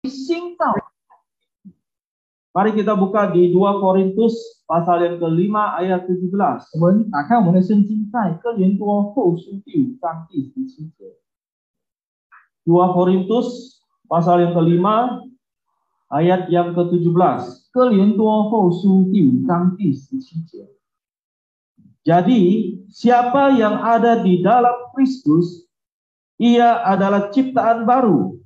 新造。 Mari kita buka di 2 Korintus pasal yang kelima ayat 17. 我们打开我们的圣经，在哥林多后书第5章第17节。 2 Korintus pasal yang kelima ayat yang ke-17. 哥林多后书第5章第17节。 Jadi siapa yang ada di dalam Kristus, ia adalah ciptaan baru.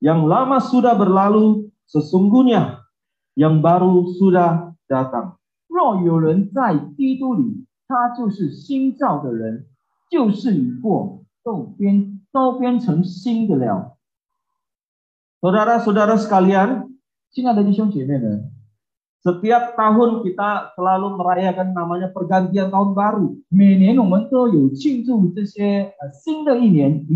Yang lama sudah berlalu, sesungguhnya yang baru sudah datang. 若有人在基督里，他就是新造的人，旧事已过，都变成新的了。 Saudara-saudara sekalian, 亲爱的弟兄姐妹们， setiap tahun kita selalu merayakan namanya pergantian tahun baru. 每年我们都有庆祝这些新的一年，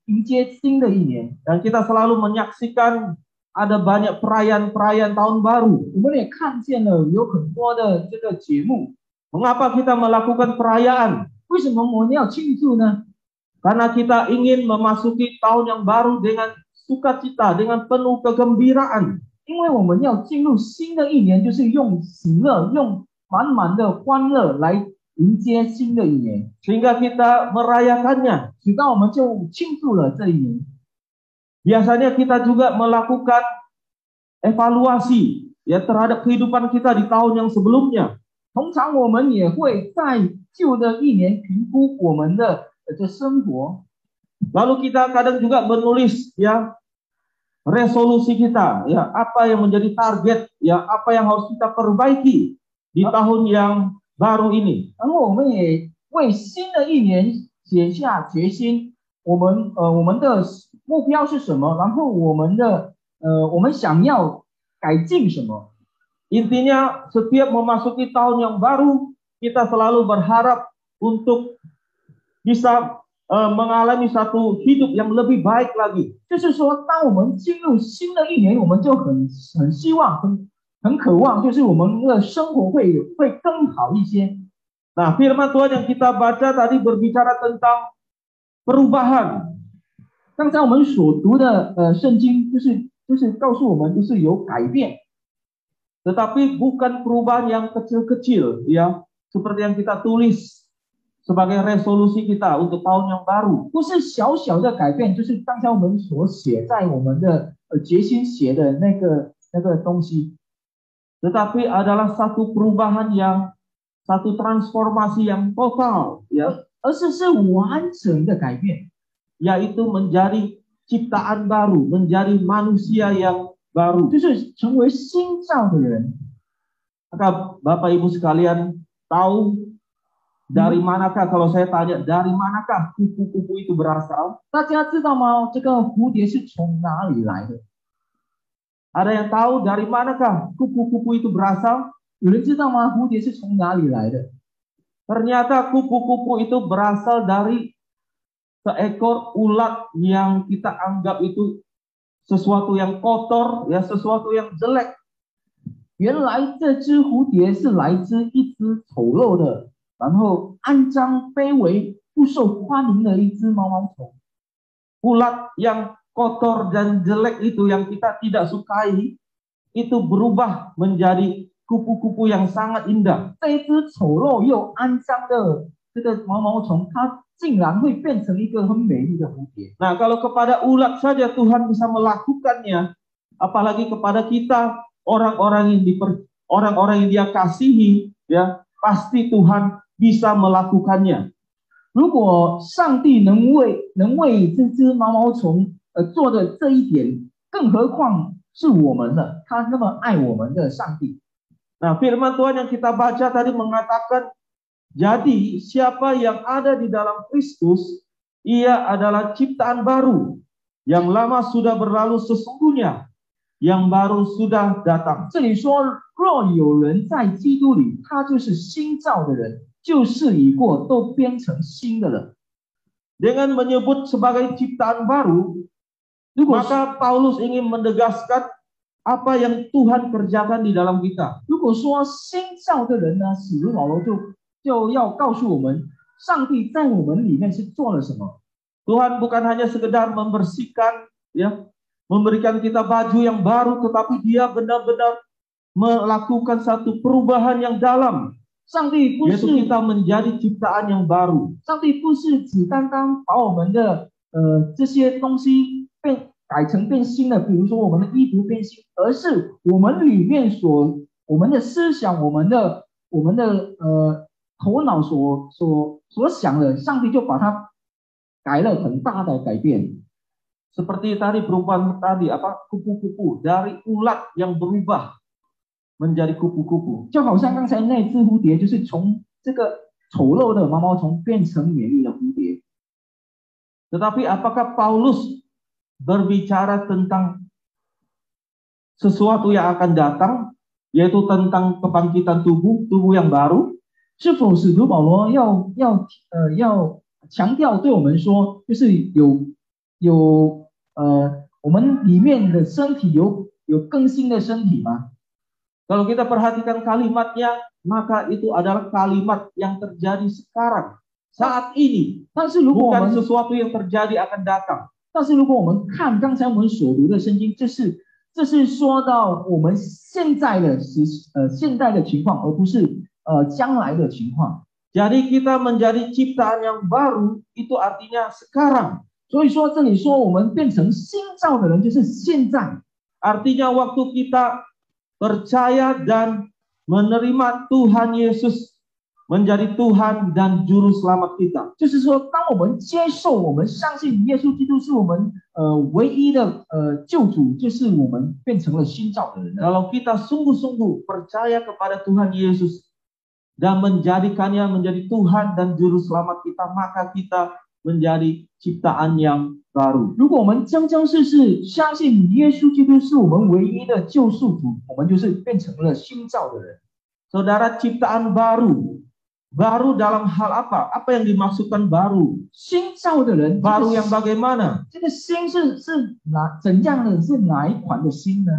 迎接新的一年。 Dan kita selalu menyaksikan ada banyak perayaan-perayaan tahun baru. 我们也看见了有很多的这个节目。 Mengapa kita melakukan perayaan? 为什么我们要庆祝呢？ Karena kita ingin memasuki tahun yang baru dengan sukacita, dengan penuh kegembiraan. 因为我们要进入新的一年，就是用喜乐、用满满的欢乐来迎接新的一年， Sehingga kita merayakannya. 直到我们就庆祝了这一年。 Biasanya kita juga melakukan evaluasi ya terhadap kehidupan kita di tahun yang sebelumnya. 通常我们也会在旧的一年评估我们的这生活， Lalu kita kadang juga menulis ya resolusi kita, ya apa yang menjadi target, ya apa yang harus kita perbaiki di tahun yang baru ini. 然后我们也为新的一年写下决心，我们的目标是什么？然后我们想要改进什么？ Intinya setiap memasuki tahun yang baru, kita selalu berharap untuk bisa mengalami satu hidup yang lebih baik lagi. 就是说，当我们进入新的一年，我们就很希望、很渴望，就是我们的生活会更好一些。 Nah, firman Tuhan yang kita baca tadi berbicara tentang perubahan. 刚才我们所读的圣经，就是告诉我们，就是有改变， Tetapi bukan perubahan yang kecil-kecil, ya, seperti yang kita tulis sebagai resolusi kita untuk tahun yang baru. 不是小小的改变，就是刚才我们所写在我们的决心写的那个东西， Tetapi adalah satu perubahan satu transformasi yang total, ya, 而是完整的改变， yaitu menjadi ciptaan baru, menjadi manusia yang baru. 就是成为新造的人。 Maka Bapak Ibu sekalian tahu dari manakah, kalau saya tanya, dari manakah kupu-kupu itu berasal? 大家知道吗？这个蝴蝶是从哪里来的？ Ada yang tahu dari manakah kupu-kupu itu berasal? 有人知道吗？蝴蝶是从哪里来的？ Ternyata kupu-kupu itu berasal dari seekor ulat yang kita anggap itu sesuatu yang kotor, ya, sesuatu yang jelek. 原来这只蝴蝶是来自一只丑陋的，然后肮脏、卑微、不受欢迎的一只毛毛虫。 Ulat yang kotor dan jelek itu yang kita tidak sukai, itu berubah menjadi kupu-kupu yang sangat indah. 这一只丑陋又肮脏的这个毛毛虫，它竟然会变成一个很美丽的蝴蝶。 Nah, kalau kepada ulat saja Tuhan bisa melakukannya, apalagi kepada kita orang-orang yang Dia kasihi, ya, pasti Tuhan bisa melakukannya. 如果上帝能为这只毛毛虫做的这一点，更何况是我们呢？他那么爱我们的上帝。 Nah, firman Tuhan yang kita baca tadi mengatakan, jadi siapa yang ada di dalam Kristus, ia adalah ciptaan baru. Yang lama sudah berlalu sesungguhnya, yang baru sudah datang. 这里说，若有人在基督里，他就是新造的人，旧事已过，都变成新的了。 Dengan menyebut sebagai ciptaan baru, maka Paulus ingin menegaskan apa yang Tuhan kerjakan di dalam kita. 如果说新造的人呢，使徒保罗就要告诉我们，上帝在我们里面是做了什么。 Tuhan bukan hanya sekedar membersihkan, ya, memberikan kita baju yang baru, tetapi Dia benar-benar melakukan satu perubahan yang dalam, 上帝不 yaitu 是 kita menjadi ciptaan yang baru. 上帝不是只单单把我们的这些东西改成变新的，比如说我们的衣服变新，而是我们里面我们的思想，我们的头脑所想的，上帝就把它改了很大的改变。 Seperti tadi perubahan tadi, kupu-kupu dari ulat yang berubah menjadi kupu-kupu. 就好像刚才那只蝴蝶，就是从这个丑陋的毛毛虫变成美丽的蝴蝶。 Tetapi apakah Paulus berbicara tentang sesuatu yang akan datang, yaitu tentang kebangkitan tubuh yang baru? 是否使徒保罗要强调对我们说，就是我们里面的身体有更新的身体吗？ Kalau kita perhatikan kalimatnya, maka itu adalah kalimat yang terjadi sekarang, saat ini, 但是如果我 bukan 们 sesuatu yang terjadi akan datang. 但是如果我们看刚才我们所读的圣经，这是说到我们现在的情况，而不是将来的情况。 Jadi kita menjadi ciptaan yang baru, itu artinya sekarang. 所以说这里说我们变成新造的人，就是现在。 Artinya waktu kita percaya dan menerima Tuhan Yesus menjadi Tuhan dan Juru Selamat kita. 就是说，当我们接受、我们相信耶稣基督是我们唯一的救主，就是我们变成了新造的人了。 Kalau kita sungguh-sungguh percaya kepada Tuhan Yesus dan menjadikannya menjadi Tuhan dan Juru Selamat kita, maka kita menjadi ciptaan yang baru. 如果我们真真实实相信耶稣基督是我们唯一的救赎主，我们就是变成了新造的人。 Saudara, ciptaan baru. Baru dalam hal apa? Apa yang dimaksudkan baru? 新造的人， Baru yang bagaimana? 这个新是怎样的？是哪一款的新呢？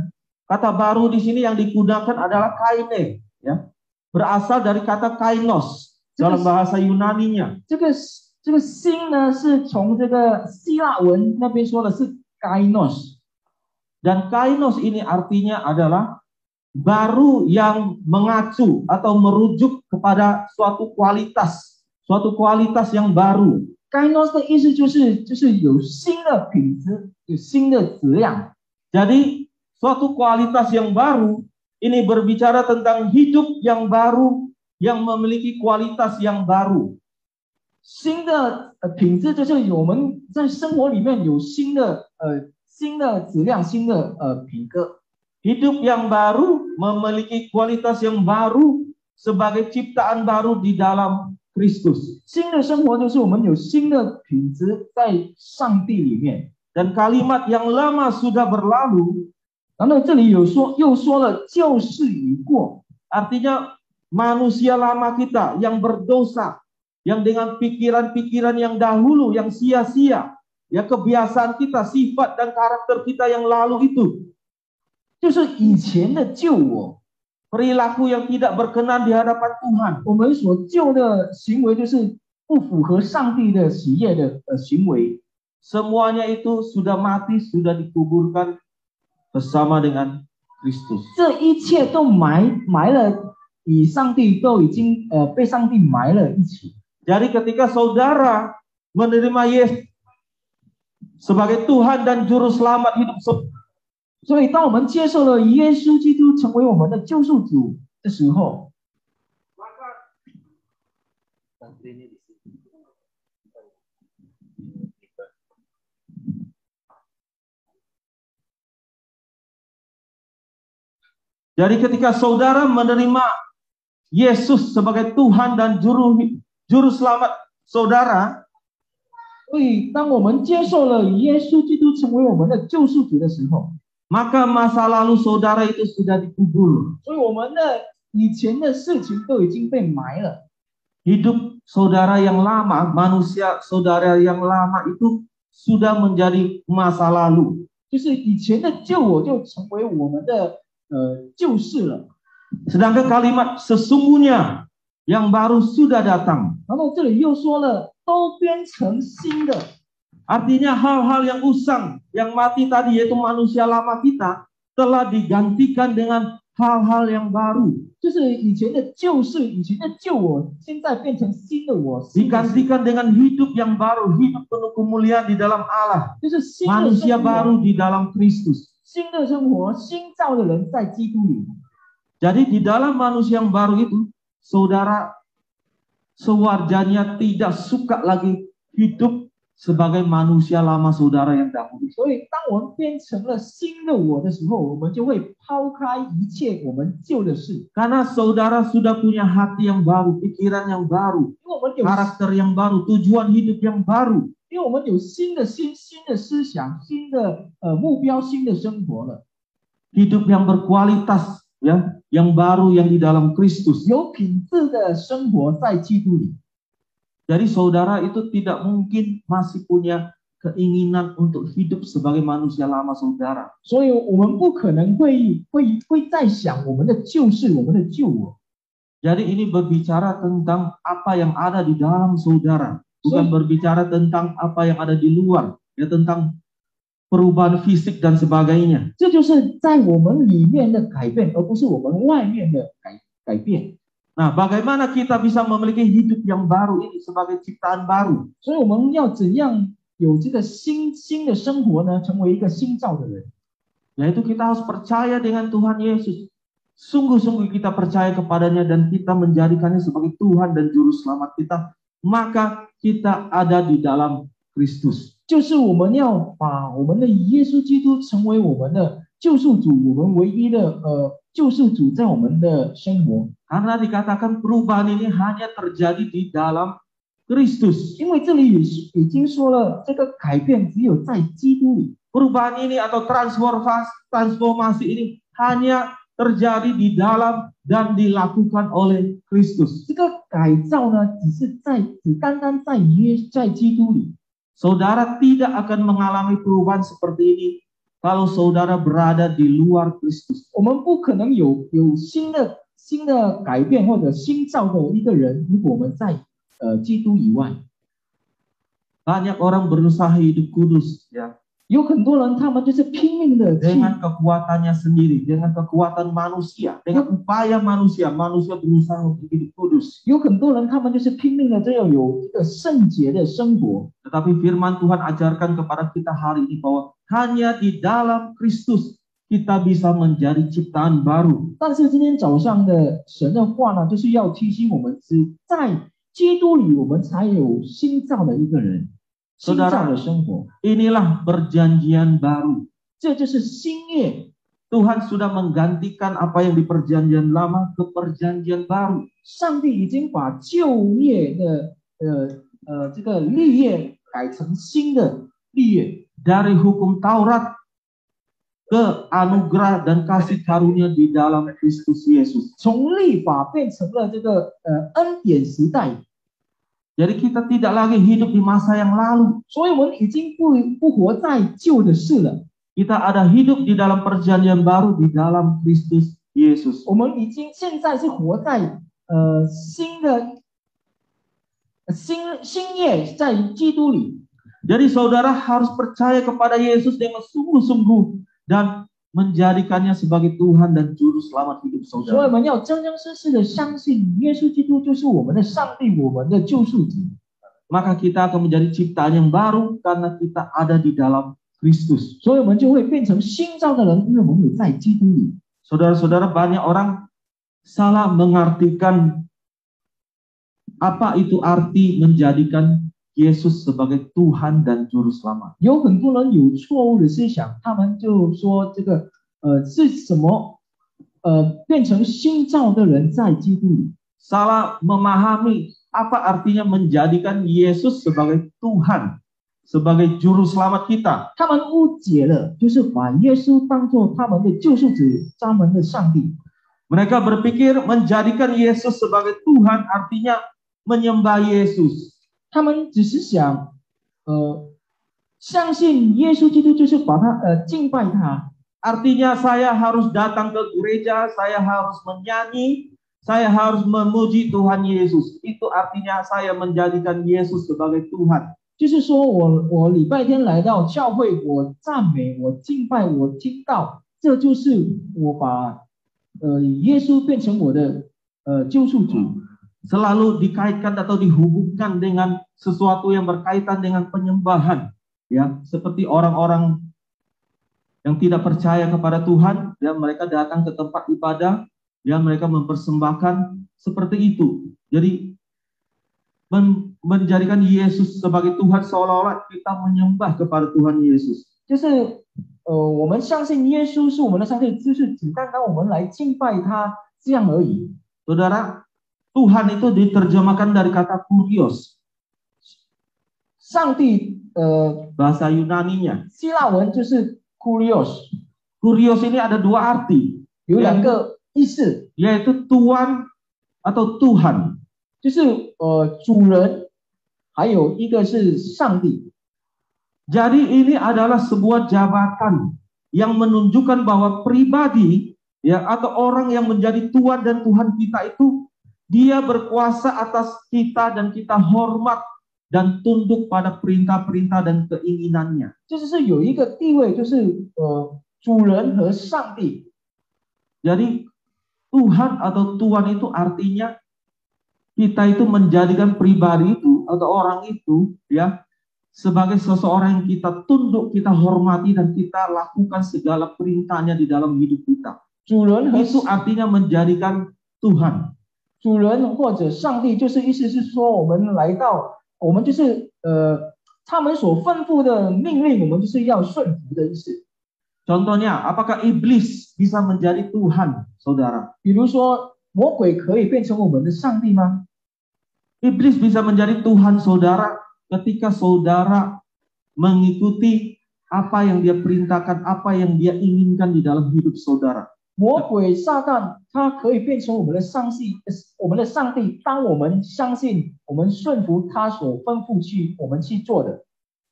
Kata baru di sini yang digunakan adalah kaine, ya. Berasal dari kata kainos dalam bahasa Yunaninya. 这个新呢，是从这个希腊文那边说的是 kainos， Dan kainos ini artinya adalah baru yang mengacu atau merujuk kepada suatu kualitas yang baru. kainos 的意思就是有新的品质，有新的质量。 Jadi suatu kualitas yang baru ini berbicara tentang hidup yang baru yang memiliki kualitas yang baru. 新的品质就是我们在生活里面有新的质量、新的品格。 Hidup yang baru memiliki kualitas yang baru sebagai ciptaan baru di dalam Kristus. 新的生活就是我们有新的品质在上帝里面。 Dan kalimat yang lama sudah berlalu, 然后这里又说了旧事已过， artinya manusia lama kita yang berdosa, yang dengan pikiran-pikiran yang dahulu, yang sia-sia, ya kebiasaan kita, sifat dan karakter kita yang lalu itu, 就是以前的旧我， perilaku yang tidak berkenan di hadapan Tuhan. 我们所旧的行为就是不符合上帝的喜悦的行为。 Semuanya itu sudah mati, sudah dikuburkan bersama dengan Kristus. 这一切都埋了，与上帝都已经被上帝埋了一起。 Jadi ketika saudara menerima Yesus sebagai Tuhan dan Juru Selamat hidup, 所以当我们接受了耶稣基督成为我们的救赎主的时候， jadi ketika saudara menerima Yesus sebagai Tuhan dan Juru Selamat saudara, 所以当我们接受了耶稣基督成为我们的救赎主的时候， maka masa lalu saudara itu sudah dikubur. 所以我们的以前的事情都已经被埋了。 Hidup saudara yang lama, manusia saudara yang lama itu sudah menjadi masa lalu. 就是以前的旧我就成为我们的旧事了。 Sedangkan kalimat sesungguhnya yang baru sudah datang. 然后这里又说了，都变成新的。Artinya hal-hal yang usang, yang mati tadi yaitu manusia lama kita telah digantikan dengan hal-hal yang baru. 就是以前的旧事，以前的旧我，现在变成新的我，新的事 Digantikan dengan hidup yang baru, hidup penuh kemuliaan di dalam Allah. 就是新的 Manusia 生活， baru di dalam Kristus. 新的生活，新造的人在基督里。 Jadi di dalam manusia yang baru itu, saudara sewajarnya tidak suka lagi hidup sebagai manusia lama saudara yang dahulu. 所以，当我们变成了新的我的时候，我们就会抛开一切我们旧的事， Karena saudara sudah punya hati yang baru, pikiran yang baru, 因为我们有， karakter yang baru, tujuan hidup yang baru. 因为我们有新的思想、新的目标、新的生活了， Hidup yang berkualitas, ya, yang baru yang di dalam Kristus. 有品质的生活在基督里。 Jadi saudara itu tidak mungkin masih punya keinginan untuk hidup sebagai manusia lama saudara. 所以，我们不可能会再想我们的旧事、我们的旧我。 Jadi ini berbicara tentang apa yang ada di dalam saudara, bukan berbicara tentang apa yang ada di luar, ya, tentang perubahan fisik dan sebagainya. 这就是在我们里面的改变，而不是我们外面的改变。 Nah, bagaimana kita bisa memiliki hidup yang baru ini sebagai ciptaan baru? 所以我们要怎样有这个新的生活呢？成为一个新造的人， Yaitu kita harus percaya dengan Tuhan Yesus. Sungguh-sungguh kita percaya kepadanya dan kita menjadikannya sebagai Tuhan dan Juru Selamat kita. Maka kita ada di dalam Kristus. 就是我们要把我们的耶稣基督成为我们的救赎主，我们唯一的救赎主在我们的生活。 Karena dikatakan perubahan ini hanya terjadi di dalam Kristus. 因为这里已经说了，这个改变只有在基督里。 Perubahan ini atau transformasi ini hanya terjadi di dalam dan dilakukan oleh Kristus. 这个改造呢，只单单在基督里。 Saudara tidak akan mengalami perubahan seperti ini kalau saudara berada di luar Kristus. 我们不可能有新的改变或者新造的一个人，如果我们在基督以外。 Banyak orang berusaha hidup kudus, ya, 有很多人他们就是拼命的去 dengan kekuatannya sendiri, dengan kekuatan manusia, dengan upaya manusia berusaha untuk hidup kudus. 有很多人他们就是拼命的这样有一个圣洁的生活。 Tetapi firman Tuhan ajarkan kepada kita hari ini bahwa hanya di dalam Kristus kita bisa menjadi ciptaan baru. 但是今天早上的神的话呢，就是要提醒我们，只在基督里，我们才有新造的一个人，新造的生活。 Inilah perjanjian baru. 这就是新约。 Tuhan sudah menggantikan apa yang di perjanjian lama ke perjanjian baru. 上帝已经把旧约的这个律约改成新的律约， Dari hukum Taurat ke anugerah dan kasih karunia di dalam Kristus Yesus. 从律法变成了这个恩典时代。 Jadi kita tidak lagi hidup di masa yang lalu. 所以我们已经不活在旧的事了， Kita ada hidup di dalam perjanjian baru di dalam Kristus Yesus. 我们已经现在是活在新约在基督里。 Jadi saudara harus percaya kepada Yesus dengan sungguh-sungguh dan menjadikannya sebagai Tuhan dan Juru Selamat hidup 所以我 saudara. 们要真真实实的相信耶稣基督就是我们的上帝，我们的救赎主。 Maka kita akan menjadi ciptaan yang baru karena kita ada di dalam Kristus. 所以我们就会变成新造的人，因为我们有在基督里。 Saudara-saudara, banyak orang salah mengartikan apa itu arti menjadikan Yesus sebagai Tuhan dan Juru Selamat. 有很多人有错误的思想，他们就说这个是什么变成新造的人在基督里。 Salah memahami apa artinya menjadikan Yesus sebagai Tuhan, sebagai Juru Selamat kita. 他们误解了，就是把耶稣当作他们的救赎主，他们的上帝。 Mereka berpikir menjadikan Yesus sebagai Tuhan artinya menyembah Yesus. 他们只是想相信耶稣基督，就是把他敬拜他。 Artinya saya harus datang ke gereja, saya harus menyanyi, saya harus memuji Tuhan Yesus. Itu artinya saya menjadikan Yesus sebagai Tuhan. 就是说我礼拜天来到教会，我赞美，我敬拜，我听到，这就是我把耶稣变成我的救赎主。 Selalu dikaitkan atau dihubungkan dengan sesuatu yang berkaitan dengan penyembahan, ya, seperti orang-orang yang tidak percaya kepada Tuhan, ya, mereka datang ke tempat ibadah, ya, mereka mempersembahkan seperti itu. Jadi menjadikan Yesus sebagai Tuhan, seolah-olah kita menyembah kepada Tuhan Yesus. 就是我们相信耶稣是我们的上帝，就是只单单我们来敬拜他这样而已。 Saudara, Tuhan itu diterjemahkan dari kata kurios. 上帝bahasa Yunaninya. 希腊文就是 kurios。 Kurios ini ada dua arti. 有两个意思， yaitu Tuhan atau Tuhan. 就是主人，还有一个是上帝。 Jadi ini adalah sebuah jabatan yang menunjukkan bahwa pribadi, ya, atau orang yang menjadi Tuhan dan Tuhan kita itu dia berkuasa atas kita dan kita hormat dan tunduk pada perintah-perintah dan keinginannya. 就是有一个地位，就是主人和上帝。 Jadi Tuhan atau Tuhan itu artinya kita itu menjadikan pribadi itu atau orang itu, ya, sebagai seseorang yang kita tunduk, kita hormati dan kita lakukan segala perintahnya di dalam hidup kita. 主人和 Itu artinya menjadikan Tuhan. 主人或者上帝，就是意思是说，我们来到，我们就是他们所吩咐的命令，我们就是要顺服的意思。 Contohnya, apakah iblis bisa menjadi Tuhan, saudara? 比如说，魔鬼可以变成我们的上帝吗？ Iblis bisa menjadi Tuhan saudara ketika saudara mengikuti apa yang dia perintahkan, apa yang dia inginkan di dalam hidup saudara. 魔鬼撒旦，他可以变成我们的上帝，当我们相信，我们顺服他所吩咐我们去做的。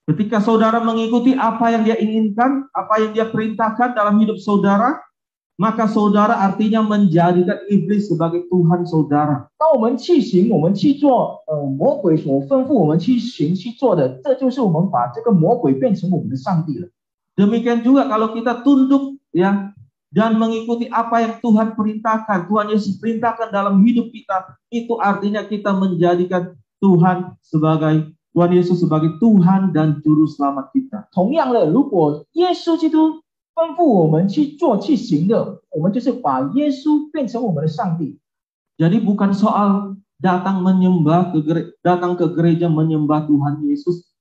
Ketika saudara mengikuti apa yang dia inginkan, apa yang dia perintahkan dalam hidup saudara, maka saudara artinya menjadikan iblis sebagai Tuhan saudara. 当我们去行，我们去做，魔鬼所吩咐我们去行去做的，这就是我们把这个魔鬼变成我们的上帝了。 Demikian juga kalau kita tunduk, ya, dan mengikuti apa yang Tuhan perintahkan, Tuhan Yesus perintahkan dalam hidup kita, itu artinya kita menjadikan Tuhan Yesus sebagai Tuhan dan Juru Selamat kita. 同样的，如果耶稣基督吩咐我们去做去行的，我们就是把耶稣变成我们的上帝。 Jadi bukan soal datang ke gereja menyembah Tuhan Yesus,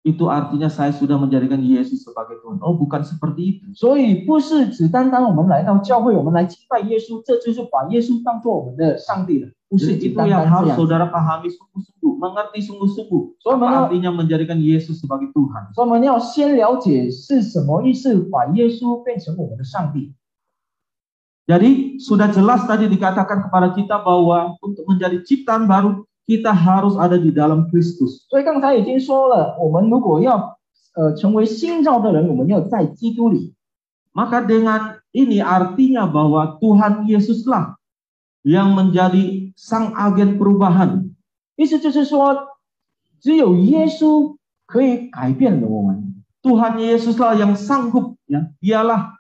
itu artinya saya sudah menjadikan Yesus sebagai Tuhan. Oh, bukan seperti itu. 所以不是只单单我们来到教会，我们来敬拜耶稣，这就是把耶稣当做我们的上帝了，不是只 Itu 单 yang 单这 harus 样。 saudara pahami sungguh-sungguh, mengerti sungguh-sungguh. So, Apa artinya menjadikan Yesus sebagai Tuhan? 所以我们要先了解是什么意思，把耶稣变成我们的上帝。 Jadi sudah jelas tadi dikatakan kepada kita bahwa untuk menjadi ciptaan baru kita harus ada di dalam Kristus. 所以刚才已经说了，我们如果要成为新造的人，我们要在基督里。 Maka dengan ini artinya bahwa Tuhan Yesuslah yang menjadi sang agen perubahan. 意思就是说，只有耶稣可以改变了我们。 Tuhan Yesuslah yang sanggup, ya, dialah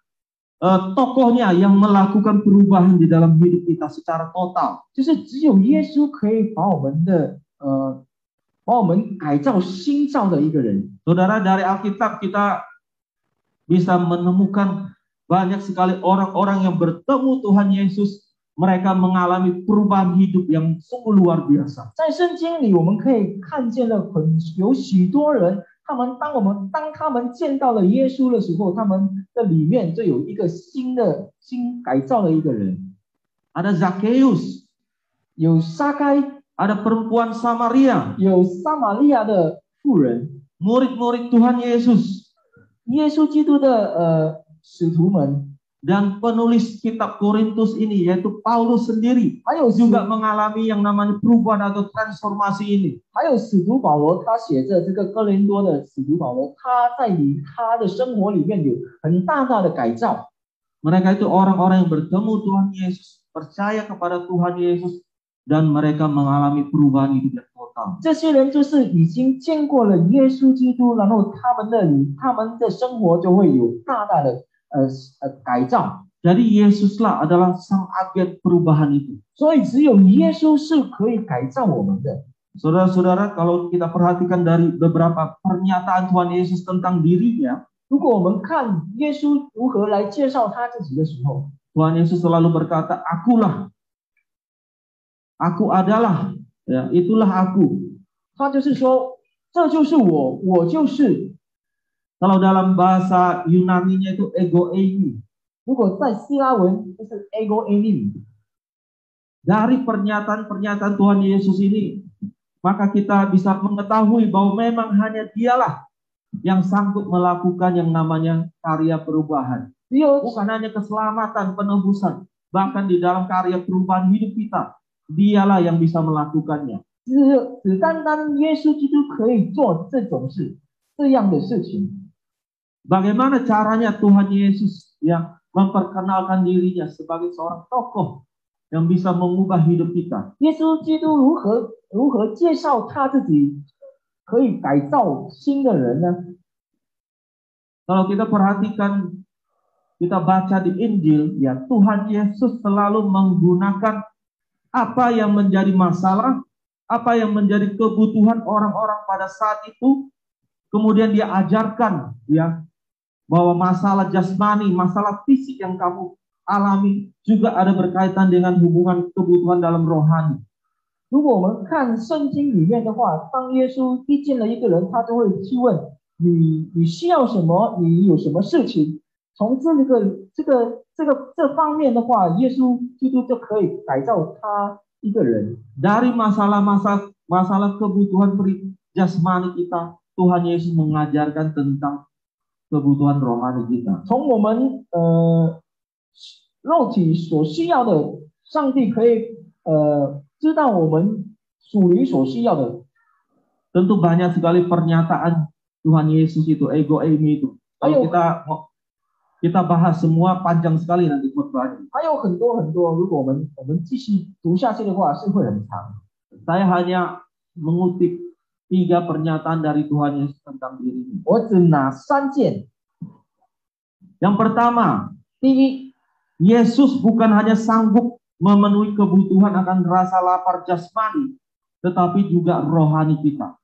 tokohnya yang melakukan perubahan di dalam hidup kita secara total. 就是只有耶稣可以把我们改造新造的一个人。 Saudara, dari Alkitab kita bisa menemukan banyak sekali orang-orang yang bertemu Tuhan Yesus, mereka mengalami perubahan hidup yang sungguh luar biasa. 在圣经里，我们可以看见了有许多人，当他们见到了耶稣的时候，他们的里面就有一个新改造的一个人。 Ada Zakheus, 有撒该， ada perempuan Samaria, 有撒玛利亚的妇人， murid-murid Tuhan Yesus, 耶稣基督的使徒们， dan penulis kitab Korintus ini yaitu Paulus sendiri 还有 juga mengalami yang namanya perubahan atau transformasi ini. 还有使徒保罗，他写着这个哥林多的使徒保罗，他的生活里面有很大的改造。 Mereka itu orang-orang yang bertemu Tuhan Yesus, percaya kepada Tuhan Yesus, dan mereka mengalami perubahan hidup yang total. 这些人就是已经见过了耶稣基督，然后他们的生活就会有大大的改造。 Jadi Yesuslah adalah sang agen perubahan itu. 所以只有耶稣是可以改造我们的。 Saudara-saudara, kalau kita perhatikan dari beberapa pernyataan Tuhan Yesus tentang dirinya, 如果我们看耶稣如何来介绍他自己的时候， Tuhan Yesus selalu berkata, "Akulah, aku adalah, ya, itulah aku." 他就是说，这就是我，我就是。 Kalau dalam bahasa Yunani-nya itu ego eimi. 如果在希腊文就是 ego eimi。 Dari pernyataan-pernyataan Tuhan Yesus ini, maka kita bisa mengetahui bahwa memang hanya Dialah yang sanggup melakukan yang namanya karya perubahan. Bukan hanya keselamatan, penebusan, bahkan di dalam karya perubahan hidup kita, Dialah yang bisa melakukannya. 只单单耶稣基督可以做这种事，这样的事情。 Bagaimana caranya Tuhan Yesus yang memperkenalkan dirinya sebagai seorang tokoh yang bisa mengubah hidup kita? 耶稣基督如何介绍他自己可以改造新的人呢？ Kalau kita perhatikan, kita baca di Injil, ya, Tuhan Yesus selalu menggunakan apa yang menjadi masalah, apa yang menjadi kebutuhan orang-orang pada saat itu, kemudian Dia ajarkan, ya, bahwa masalah jasmani, masalah fisik yang kamu alami juga ada berkaitan dengan hubungan kebutuhan dalam rohani. 如果我们看圣经里面的话，当耶稣遇见了一个人，他就会去问你需要什么，你有什么事情。从这方面的话，耶稣基督就可以改造他一个人。 Dari masalah kebutuhan jasmani kita, Tuhan Yesus mengajarkan tentang kebutuhan rohani kita. 从我们肉体所需要的，上帝可以知道我们属灵所需要的。 Tentu banyak sekali pernyataan Tuhan Yesus itu, ego eimi itu. Kalau kita bahas semua panjang sekali nanti khotbahnya. 还有很多，如果我们继续读下去的话，是会很长。 Saya hanya mengutip 3 pernyataan dari Tuhan Yesus tentang dirinya. 我只拿3件。 Yang pertama, 第一， Yesus bukan hanya sanggup memenuhi kebutuhan akan rasa lapar jasmani, tetapi juga rohani kita.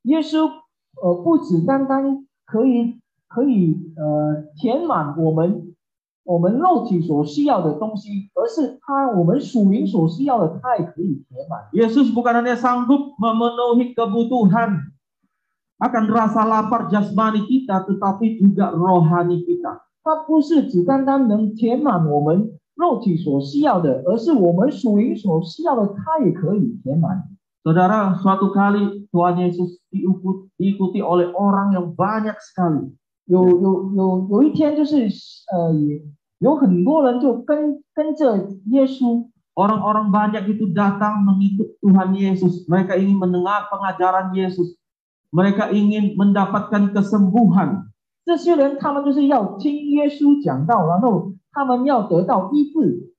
耶稣不只单单可以填满我们肉体所需要的东西，而是我们属灵所需要的，他也可以填满。 Yesus bukan hanya sanggup memenuhi kebutuhan akan rasa lapar jasmani kita, tetapi juga rohani kita. 他不是只单单能填满我们肉体所需要的，而是我们属灵所需要的，他也可以填满。 Saudara, suatu kali Tuhan Yesus diikuti oleh orang yang banyak sekali. 有一天就是有很多人就跟着耶稣。 Orang-orang banyak itu datang mengikut Tuhan Yesus. Mereka ingin mendengar pengajaran Yesus. Mereka ingin mendapatkan kesembuhan. 这些人他们就是要听耶稣讲道，然后他们要得到医治。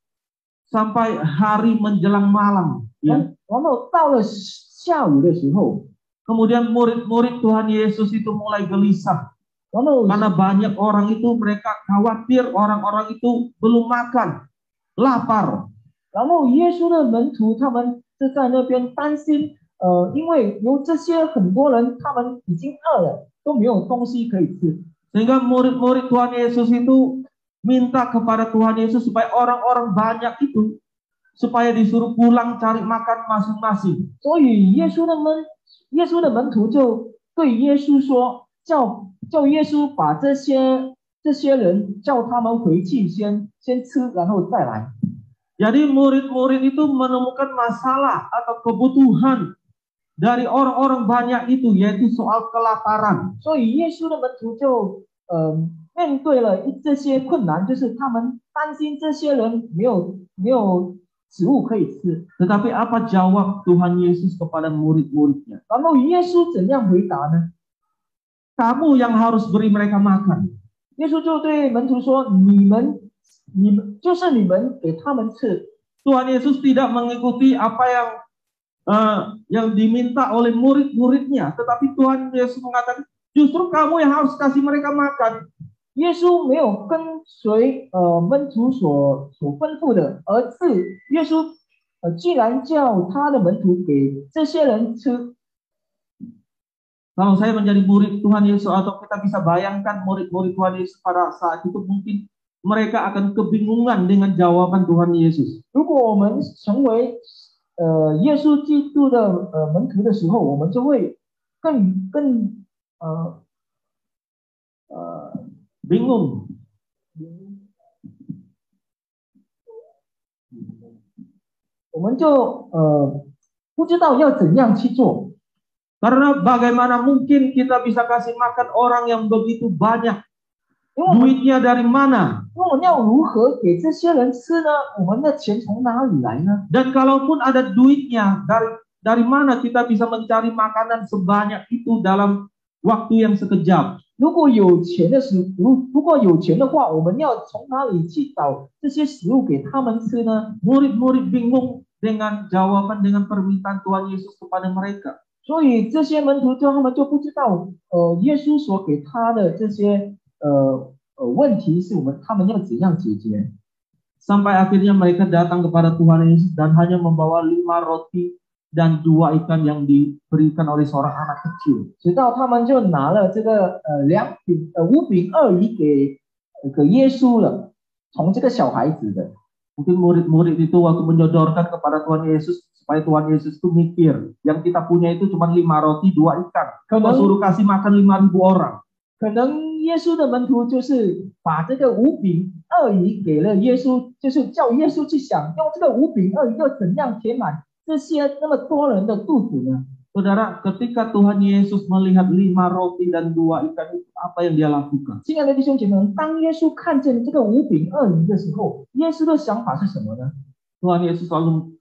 Sampai hari menjelang malam, ya. 然后到了下午的时候， Kemudian murid-murid Tuhan Yesus itu mulai gelisah. 然后 Karena banyak orang itu mereka khawatir orang-orang itu belum makan, lapar. 然后耶稣的门徒他们就在那边担心，因为有这些很多人他们已经饿了，都没有东西可以吃。 Sehingga murid-murid Tuhan Yesus itu minta kepada Tuhan Yesus supaya orang-orang banyak itu supaya disuruh pulang cari makan masing-masing. 所以耶稣的门徒就对耶稣说，叫耶稣把这些人叫他们回去先吃，然后再来。 Jadi murid-murid itu menemukan masalah atau kebutuhan dari orang-orang banyak itu, yaitu soal kelaparan. 所以耶稣的门徒就面对了这些困难，就是他们担心这些人没有食物可以吃。 Tetapi apa jawab Tuhan Yesus kepada murid-muridnya? 然后耶稣怎样回答呢？ Kamu yang harus beri mereka makan. 耶稣就对门徒说：“你们就是你们给他们吃。” Tuhan Yesus tidak mengikuti apa yang diminta oleh murid-muridnya, tetapi Tuhan Yesus mengatakan, justru kamu yang harus kasih mereka makan. 耶稣没有跟随门徒所吩咐的，而是耶稣既然叫他的门徒给这些人吃。 Kalau saya menjadi murid Tuhan Yesus, atau kita bisa bayangkan murid-murid Tuhan Yesus pada saat itu, mungkin mereka akan kebingungan dengan jawaban Tuhan Yesus. 如果我们成为耶稣基督的门徒的时候，我们就会更bingung. 我们就不知道要怎样去做。 Karena bagaimana mungkin kita bisa kasih makan orang yang begitu banyak? Duitnya dari mana? 那我们要如何给这些人吃呢？我们的钱从哪里来呢？ Dan kalaupun ada duitnya, dari mana kita bisa mencari makanan sebanyak itu dalam waktu yang sekejap? 如果有钱的话，我们要从哪里去找这些食物给他们吃呢？ Murid-murid bingung dengan jawaban, dengan permintaan Tuhan Yesus kepada mereka. 所以这些门徒他们就不知道，耶稣所给他的这些问题是他们要怎样解决。 Sampai akhirnya mereka datang kepada Tuhan Yesus dan hanya membawa 5 roti dan 2 ikan yang diberikan oleh seorang anak kecil. 直到他们就拿了这个5饼2鱼给耶稣了，从这个小孩子的。 Mungkin murid-murid itu waktu menyodorkan kepada Tuhan Yesus, supaya Tuhan Yesus itu mikir, yang kita punya itu cuma 5 roti 2 ikan. Kalau suruh kasih makan 5.000 orang. 可能耶稣的门徒就是把这个5饼2鱼给了耶稣，就是叫耶稣去想用这个5饼2鱼要怎样填满这些那么多人的肚子呢？ Saudara, ketika Tuhan Yesus melihat 5 roti dan 2 ikan itu, apa yang dia lakukan? 亲爱的弟兄姐妹们，当耶稣看见这个5饼2鱼的时候，耶稣的想法是什么呢？ Tuhan Yesus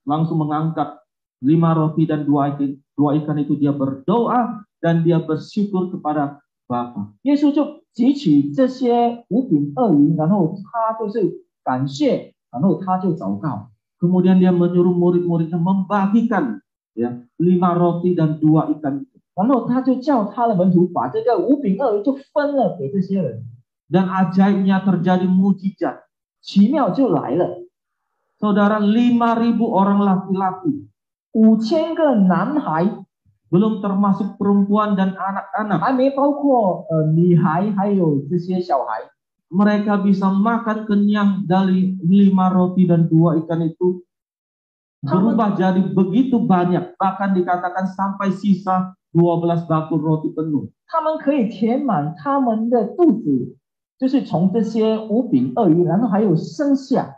langsung mengangkat 5 roti dan 2 ikan itu, dia berdoa dan dia bersyukur kepada Bapa. 耶稣就举起这些5饼2鱼，然后他就是感谢，然后他就祷告。 Kemudian dia menyuruh murid-muridnya membagikan 5 roti dan 2 ikan itu. 然后他就叫他的门徒把这个5饼2鱼就分了给这些人。 Dan ajaibnya terjadi mujizat. 奇妙就来了。 Saudara, 5.000 orang laki-laki. 5000个男孩， belum termasuk perempuan dan anak-anak. 还没包括女孩还有这些小孩。 Mereka bisa makan kenyang dari 5 roti dan 2 ikan itu berubah jadi begitu banyak, bahkan dikatakan sampai sisa 12 bakul roti penuh. 他们可以填满他们的肚子，就是从这些5饼2鱼，然后还有剩下。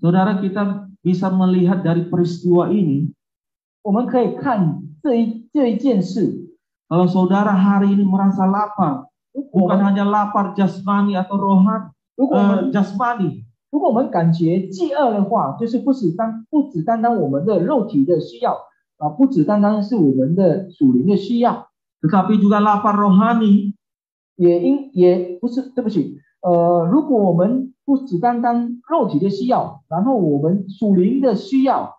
Saudara, kita bisa melihat dari peristiwa ini. 我们可以看这一件事。 Kalau saudara hari ini merasa lapar, bukan hanya lapar jasmani atau rohani, jasmani. 如果我们感觉饥饿的话，就是不只单单我们的肉体的需要不只单单是我们的属灵的需要， tetapi juga lapar rohani. 也不是，对不起，如果我们不只单单肉体的需要，然后我们属灵的需要，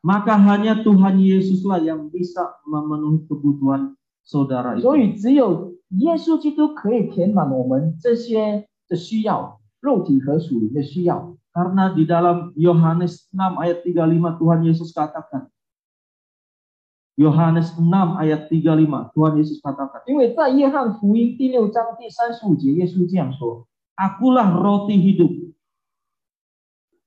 maka hanya Tuhan Yesuslah yang bisa memenuhi kebutuhan saudara itu. 所以只有耶稣基督可以填满我们这些的需要，肉体和属灵的需要。 Karena di dalam Yohanes 6 ayat 35 Tuhan Yesus katakan. Yohanes 6 ayat 35 Tuhan Yesus katakan. 因为在约翰福音第6章第35节，耶稣这样说： Akulah roti hidup.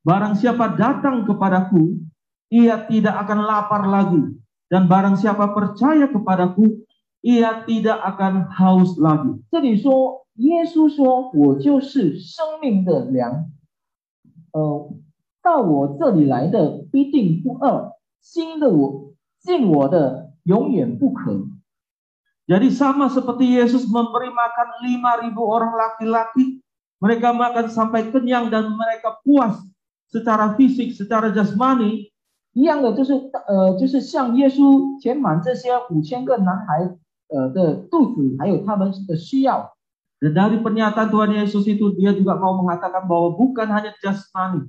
Barang siapa datang kepadaku, ia tidak akan lapar lagi. Dan barang siapa percaya kepadaku, ia tidak akan haus lagi. 这里说，耶稣说：“我就是生命的粮，到我这里来的必定不饿，信我的永远不渴。” Jadi sama seperti Yesus memberi makan 5.000 orang laki-laki, mereka makan sampai kenyang dan mereka puas secara fisik, secara jasmani. 一样的就是像耶稣填满这些5000个男孩的肚子，还有他们的需要。 Dan dari pernyataan Tuhan Yesus itu dia juga mau mengatakan bahwa bukan hanya jasmani,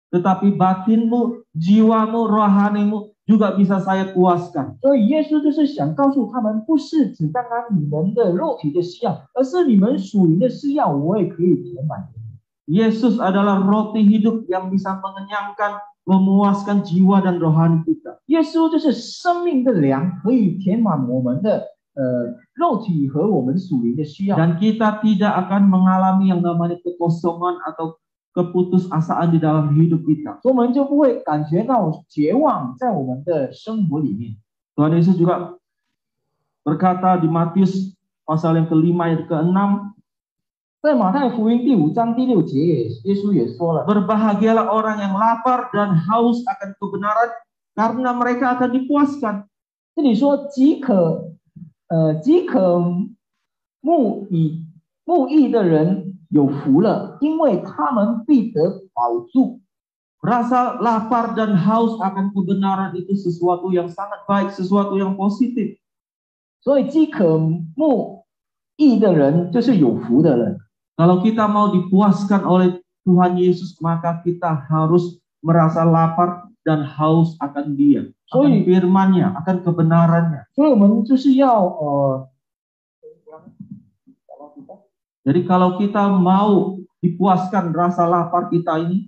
tetapi batinmu, jiwamu, rohanimu juga bisa saya puaskan. 所以耶稣就是想告诉他们，不是只单单你们的肉体的需要，而是你们属灵的需要，我也可以填满。 Yesus adalah roti hidup yang bisa mengenyangkan, memuaskan jiwa dan rohani kita. 耶稣就是生命的粮，可以填满我们的肉体和我们属灵的需要。 Dan kita tidak akan mengalami yang namanya kekosongan atau keputusasaan di dalam hidup kita. 所以我们就不会感觉到绝望在我们的生活里面。 Tuhan Yesus juga berkata di Matius pasal yang ke-5 ayat ke-6, 在马太福音第5章第6节，耶稣也说了， berbahagialah orang yang lapar dan haus akan kebenaran, karena mereka akan dipuaskan. 这里说饥渴慕义的人有福了，因为他们必得饱足。 Rasa lapar dan haus akan kebenaran itu sesuatu yang sangat baik, sesuatu yang positif. 所以饥渴慕义的人就是有福的人。 Kalau kita mau dipuaskan oleh Tuhan Yesus, maka kita harus merasa lapar dan haus akan Dia, akan firman-Nya, akan kebenarannya. 所以我们就是要Jadi kalau kita mau dipuaskan rasa lapar kita ini,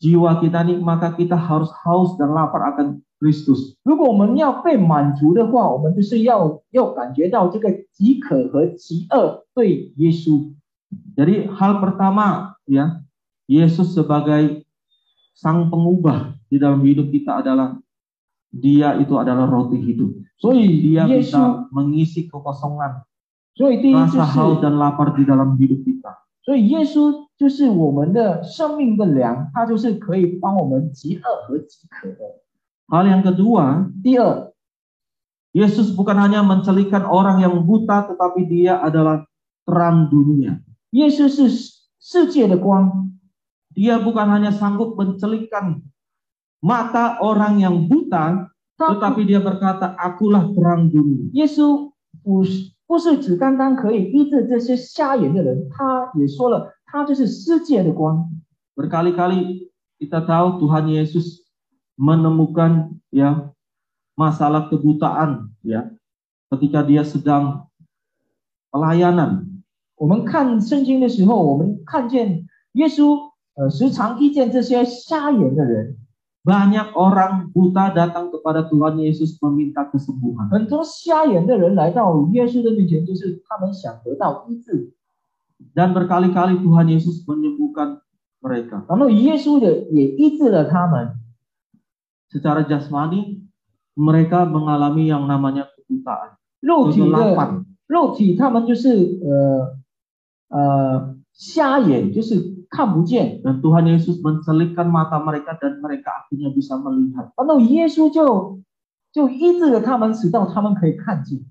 jiwa kita ini, maka kita harus haus dan lapar akan Kristus. 如果我们要被满足的话，我们就是要感觉到这个饥渴和饥饿对耶稣。 Jadi hal pertama ya, Yesus sebagai sang pengubah di dalam hidup kita adalah Dia itu adalah roti hidup. 所以 Dia 耶 bisa 稣， mengisi kekosongan, 所以第一就 rasa haus 是， dan lapar di dalam hidup kita. 所以耶稣就是我们的生命的粮，它就是可以帮我们饥饿和饥渴的。 Hal yang kedua, 第二， Yesus bukan hanya mencelikan orang yang buta, tetapi Dia adalah terang dunia. 耶稣是世界的光， Dia bukan hanya sanggup mencelikan mata orang yang buta, 他 tetapi Dia berkata, akulah terang dunia. 耶稣不是只单单可以医治这些瞎眼的人，他也说了，他就是世界的光。 Berkali-kali kita tahu Tuhan Yesus menemukan ya masalah kebutaan ya ketika Dia sedang pelayanan. 我们看圣经的时候，我们看见耶稣时常遇见这些瞎眼的人， Banyak orang buta datang kepada Tuhan Yesus meminta kesembuhan. 很多瞎眼的人来到耶稣的面前，就是他们想得到医治， Dan berkali-kali Tuhan Yesus menyembuhkan mereka. 然后耶稣也医治了他们。 Secara jasmani, mereka mengalami yang namanya kebutaan. 肉体他们就是瞎眼，就是看不见。 Dan Tuhan Yesus mencelipkan mata mereka dan mereka akhirnya bisa melihat. 然后耶稣就医治了他们，使到他们可以看见。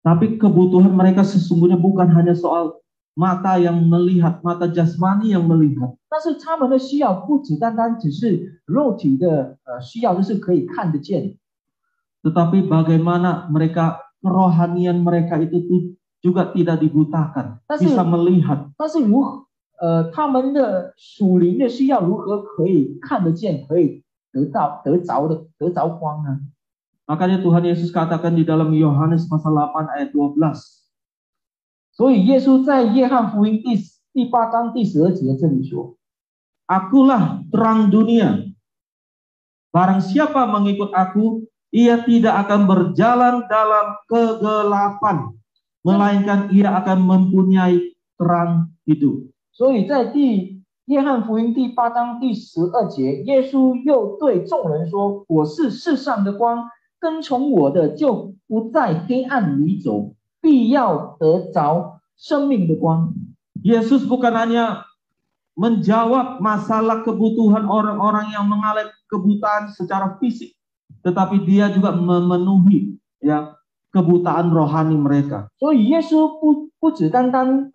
Tapi kebutuhan mereka sesungguhnya bukan hanya soal mata yang melihat, mata jasmani yang melihat. 但是他们的需要不只单单只是肉体的需要，就是可以看得见。 Tetapi bagaimana mereka, kerohanian mereka itu juga tidak dibutakan, bisa melihat. 但是他们的属灵的需要如何可以看得见，可以得着光呢？ Makanya Tuhan Yesus katakan di dalam Yohanes pasal 8 ayat 12. 所以耶稣在约翰福音第8章第12节这里说： Akulah terang dunia. Barang siapa mengikut aku, ia tidak akan berjalan dalam kegelapan, melainkan ia akan mempunyai terang hidup. 所以在约翰福音第8章第12节，耶稣又对众人说：“我是世上的光，跟从我的就不在黑暗里走，必要得着生命的光。” Yesus bukan hanya menjawab masalah kebutuhan orang-orang yang mengalami kebutaan secara fisik, tetapi Dia juga memenuhi ya kebutaan rohani mereka. 所以耶稣不只单单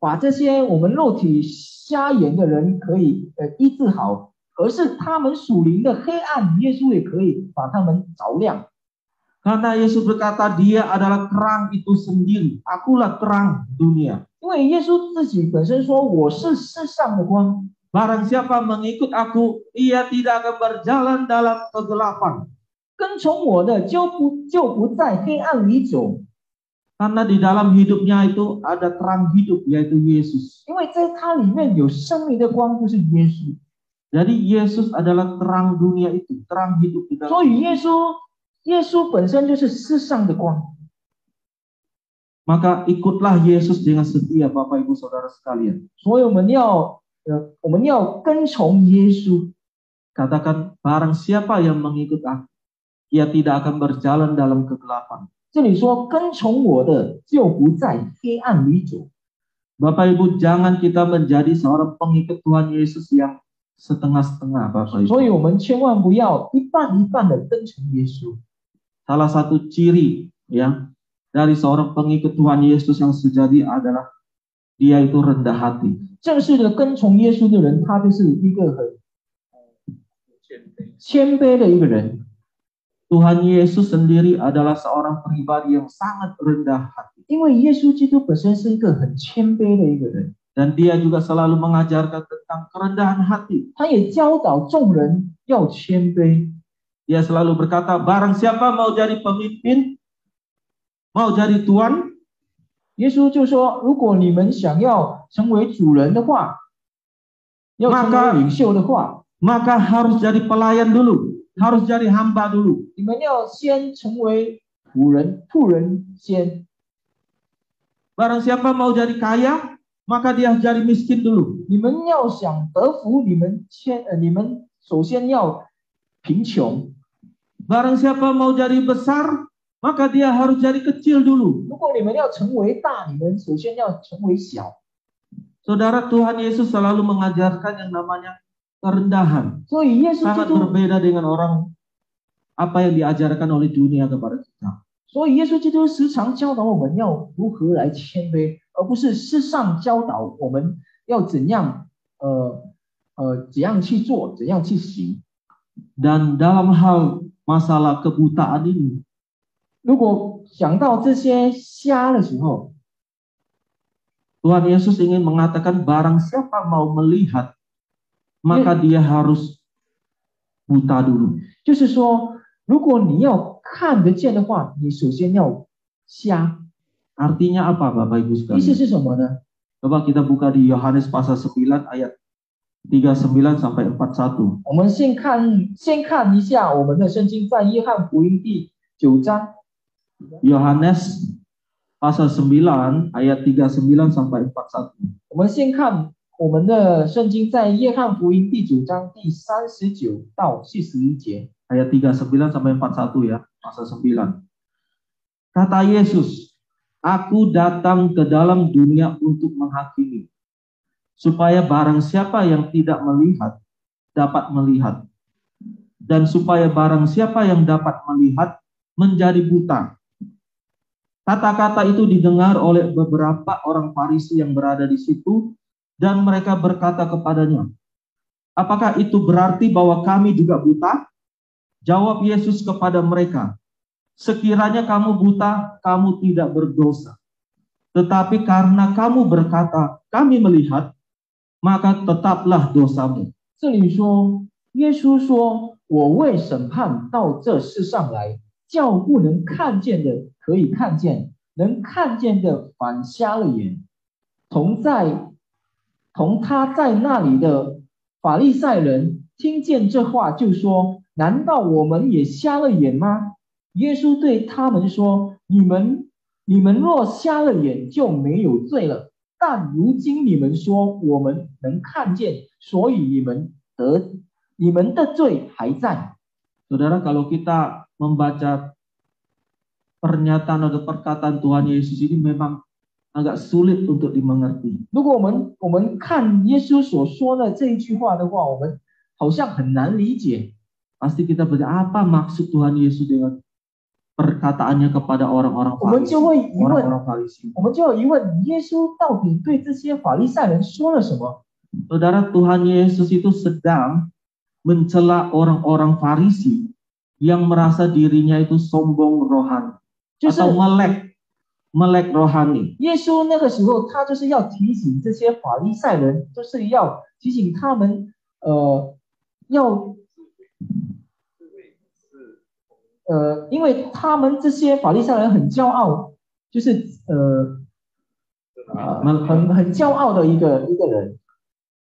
把这些我们肉体瞎眼的人可以医治好，而是他们属灵的黑暗，耶稣也可以把他们照亮。 Karena Yesus berkata Dia adalah terang itu sendiri. Akulah terang dunia. 因为耶稣自己本身说：“我是世上的光。” barang siapa mengikut aku, ia tidak akan berjalan dalam kegelapan. 跟从我的就不在黑暗里走， Karena di dalam hidupnya itu ada terang hidup, yaitu Yesus. 因为在它里面有生命的光，就是耶稣。 Jadi Yesus adalah terang dunia itu, terang hidup di dalam. 所以耶稣本身就是世上的光。 Maka ikutlah Yesus dengan setia, Bapak Ibu Saudara sekalian. 所以我们要跟从耶稣。 Katakan, barang siapa yang mengikut aku, ia tidak akan berjalan dalam kegelapan. 这里说跟从我的就不在黑暗里走。 Bapak Ibu, jangan kita menjadi seorang pengikut Tuhan Yesus yang setengah-setengah, Bapak Ibu. 所以我们千万不要一半一半的跟从耶稣。 Salah satu ciri ya dari seorang pengikut Tuhan Yesus yang sejati adalah dia itu rendah hati. 正式的跟从耶稣的人，他就是一个很谦卑的一个人。 Tuhan Yesus sendiri adalah seorang pribadi yang sangat rendah hati. 因为耶稣基督本身是一个很谦卑的一个人， Dan dia juga selalu mengajarkan tentang kerendahan hati. 他也教导众人要谦卑。 Dia selalu berkata, barang siapa mau jadi pemimpin, mau jadi tuan, 耶稣就说，如果你们想要成为主人的话，要成为领袖的话， maka harus jadi pelayan dulu, harus jadi hamba dulu. 你们要先成为仆人先。 Barang siapa mau jadi kaya, maka dia jadi miskin dulu. 你们要想得福，你们首先要贫穷。 Barang siapa mau jadi besar, maka dia harus jadi kecil dulu. 如果你们要成为大，你们首先要成为小。 Saudara, Tuhan Yesus selalu mengajarkan yang namanya kerendahan. 所以耶稣基 Sangat 督， berbeda dengan orang apa yang diajarkan oleh dunia kepada kita. 所以耶稣基督时常教导我们要如何来谦卑，而不是世上教导我们要怎样怎样去做，怎样去行。 Dan dalam hal masalah kebutaan ini, 如果想到这些瞎的时候， Tuhan Yesus ingin mengatakan barang siapa mau melihat, maka dia harus buta dulu. 就是说，如果你要看得见的话，你首先要瞎。 Artinya apa, Bapak Ibu 意思 sekalian? 是什么呢？ Coba kita buka di Yohanes pasal 9 ayat 39 sampai 41. 我们先看一下我们的圣经，在约翰福音第9章。 Yohanes pasal 9 ayat 39 sampai 41. 我们先看我们的圣经，在约翰福音第9章第39到41节。 Ayat 39 sampai 41 ya, pasal 9. Kata Yesus, aku datang ke dalam dunia untuk menghakimi, supaya barang siapa yang tidak melihat, dapat melihat. Dan supaya barang siapa yang dapat melihat, menjadi buta. Kata-kata itu didengar oleh beberapa orang Farisi yang berada di situ, dan mereka berkata kepadanya, apakah itu berarti bahwa kami juga buta? Jawab Yesus kepada mereka, sekiranya kamu buta, kamu tidak berdosa. Tetapi karena kamu berkata, kami melihat, maka tetaplah dosamu. 这里说，耶稣说：“我为审判到这世上来，叫不能看见的可以看见，能看见的反瞎了眼。同他在那里的法利赛人听见这话，就说：难道我们也瞎了眼吗？耶稣对他们说：你们若瞎了眼，就没有罪了。但如今你们说我们能看见，所以你们的罪还在。” Saudara, kalau kita membaca pernyataan atau perkataan Tuhan Yesus ini memang agak sulit untuk dimengerti. 如果我们看耶稣所说的这一句话的话，我们好像很难理解。 Pasti kita bertanya, apa maksud Tuhan Yesus dengan perkataannya kepada orang-orang 我们 Farisi? 就会疑问， Orang-orang Farisi. 我们就有疑问，耶稣到底对这些法利赛人说了什么？ Saudara, Tuhan Yesus itu sedang mencela orang-orang Farisi yang merasa dirinya itu sombong rohani 就是 atau melek melek rohani. 耶稣那个时候，他就是要提醒这些法利赛人，就是要提醒他们，要因为他们这些法利赛人很骄傲，就是很骄傲的一个人。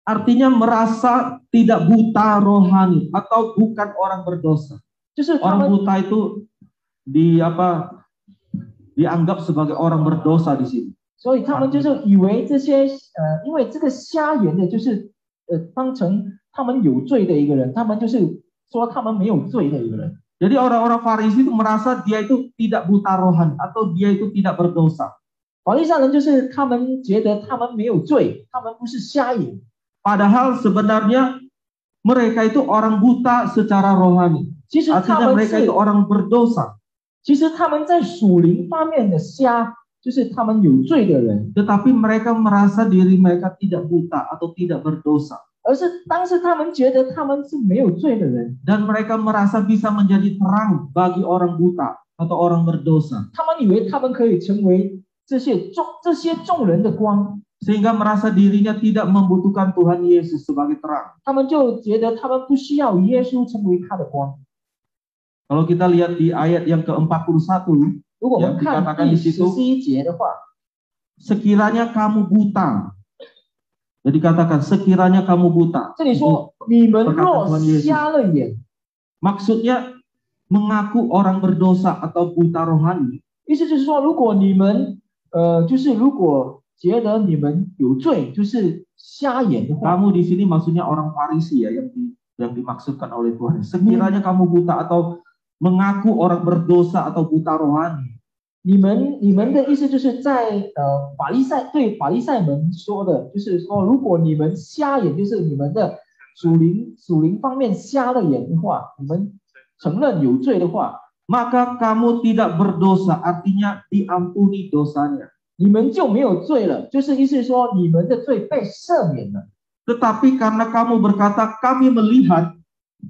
Artinya merasa tidak buta rohani atau bukan orang berdosa. 就是他 Orang 们 buta itu dianggap sebagai orang berdosa di sini. 所以他们就是以为这些因为这个瞎眼的，就是当成他们有罪的一个人，他们就是说他们没有罪的一个人。 Jadi orang-orang Farisi itu merasa dia itu tidak buta rohani atau dia itu tidak berdosa. 法利赛人就是他们觉得他们没有罪，他们不是瞎眼。 Padahal sebenarnya mereka itu orang buta secara rohani. 其实他 Artinya 们 mereka 是 itu orang berdosa. 其实他们在属灵方面的瞎，就是他们有罪的人， Tetapi mereka merasa diri mereka tidak buta atau tidak berdosa. 而是当时他们觉得他们是没有罪的人， Dan mereka merasa bisa menjadi terang bagi orang buta atau orang berdosa. 他们以为他们可以成为这些众人的光， Sehingga merasa dirinya tidak membutuhkan Tuhan Yesus sebagai terang. 他们就觉得他们不需要耶稣成为他的光。 Kalau kita lihat di ayat yang ke-41, 如果我们 yang 看 dikatakan 第 di situ, 11节的话， sekiranya kamu buta. Jadi katakan, sekiranya kamu buta. 这里说你们若瞎了眼， Maksudnya mengaku orang berdosa atau buta rohani. 意思就是说，如果你们就是如果觉得你们有罪，就是瞎眼的话， Kamu di sini maksudnya orang Farisi ya yang dimaksudkan oleh Tuhan. Sekiranya kamu buta atau mengaku orang berdosa atau buta rohani. 你们的意思就是在对法利赛人说的，就是说，如果你们瞎眼，就是你们的属灵方面瞎了眼的话，你们承认有罪的话， Maka kamu tidak berdosa, artinya diampuni dosanya. 你们就没有罪了，就是意思说你们的罪被赦免了。 Tetapi karena kamu berkata kami melihat,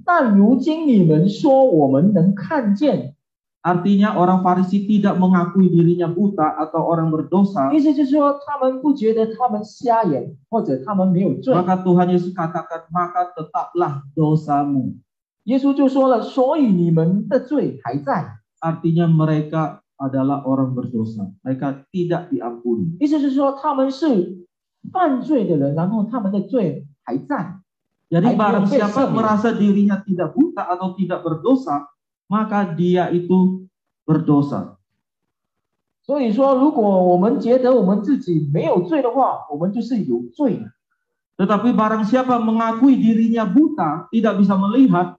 但如今你们说我们能看见， artinya orang Farisi tidak mengakui dirinya buta atau orang berdosa. 意思就是说他们不觉得他们瞎眼，或者他们没有罪。 Maka Tuhan Yesus katakan, maka tetaplah dosamu. 耶稣就说了，所以你们的罪还在。 Artinya mereka adalah orang berdosa. Mereka tidak diampuni. 意思是说他们是犯罪的人，然后他们的罪还在。 Jadi barang siapa merasa dirinya tidak buta atau tidak berdosa, maka dia itu berdosa. 所以说，如果我们觉得我们自己没有罪的话，我们就是有罪的。 Tetapi barang siapa mengakui dirinya buta, tidak bisa melihat,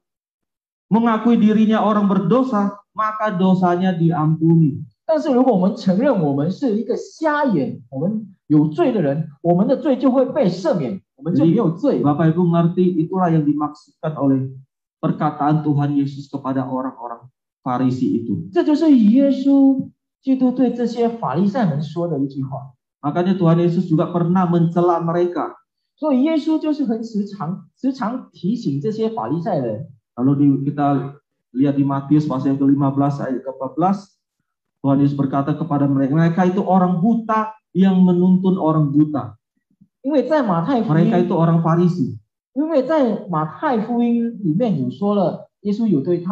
mengakui dirinya orang berdosa, maka dosanya diampuni. 但是如果我们承认我们是一个瞎眼，我们有罪的人，我们的罪就会被赦免，我们就没有罪。 Bapak Ibu mengerti, itulah yang dimaksudkan oleh perkataan Tuhan Yesus kepada orang-orang Farisi itu. 这就是耶稣基督对这些法利赛人说的一句话。 Makanya Tuhan Yesus juga pernah mencela mereka. 所以耶稣就是很时常提醒这些法利赛人。 Lalu kita lihat di Matius pasal yang ke-15 ayat ke-14, Tuhan Yesus berkata kepada mereka, mereka itu orang buta yang menuntun orang buta. 因为在马太福 Mereka 音， itu orang Farisi. 因为在马太福音里面有说了，耶稣有对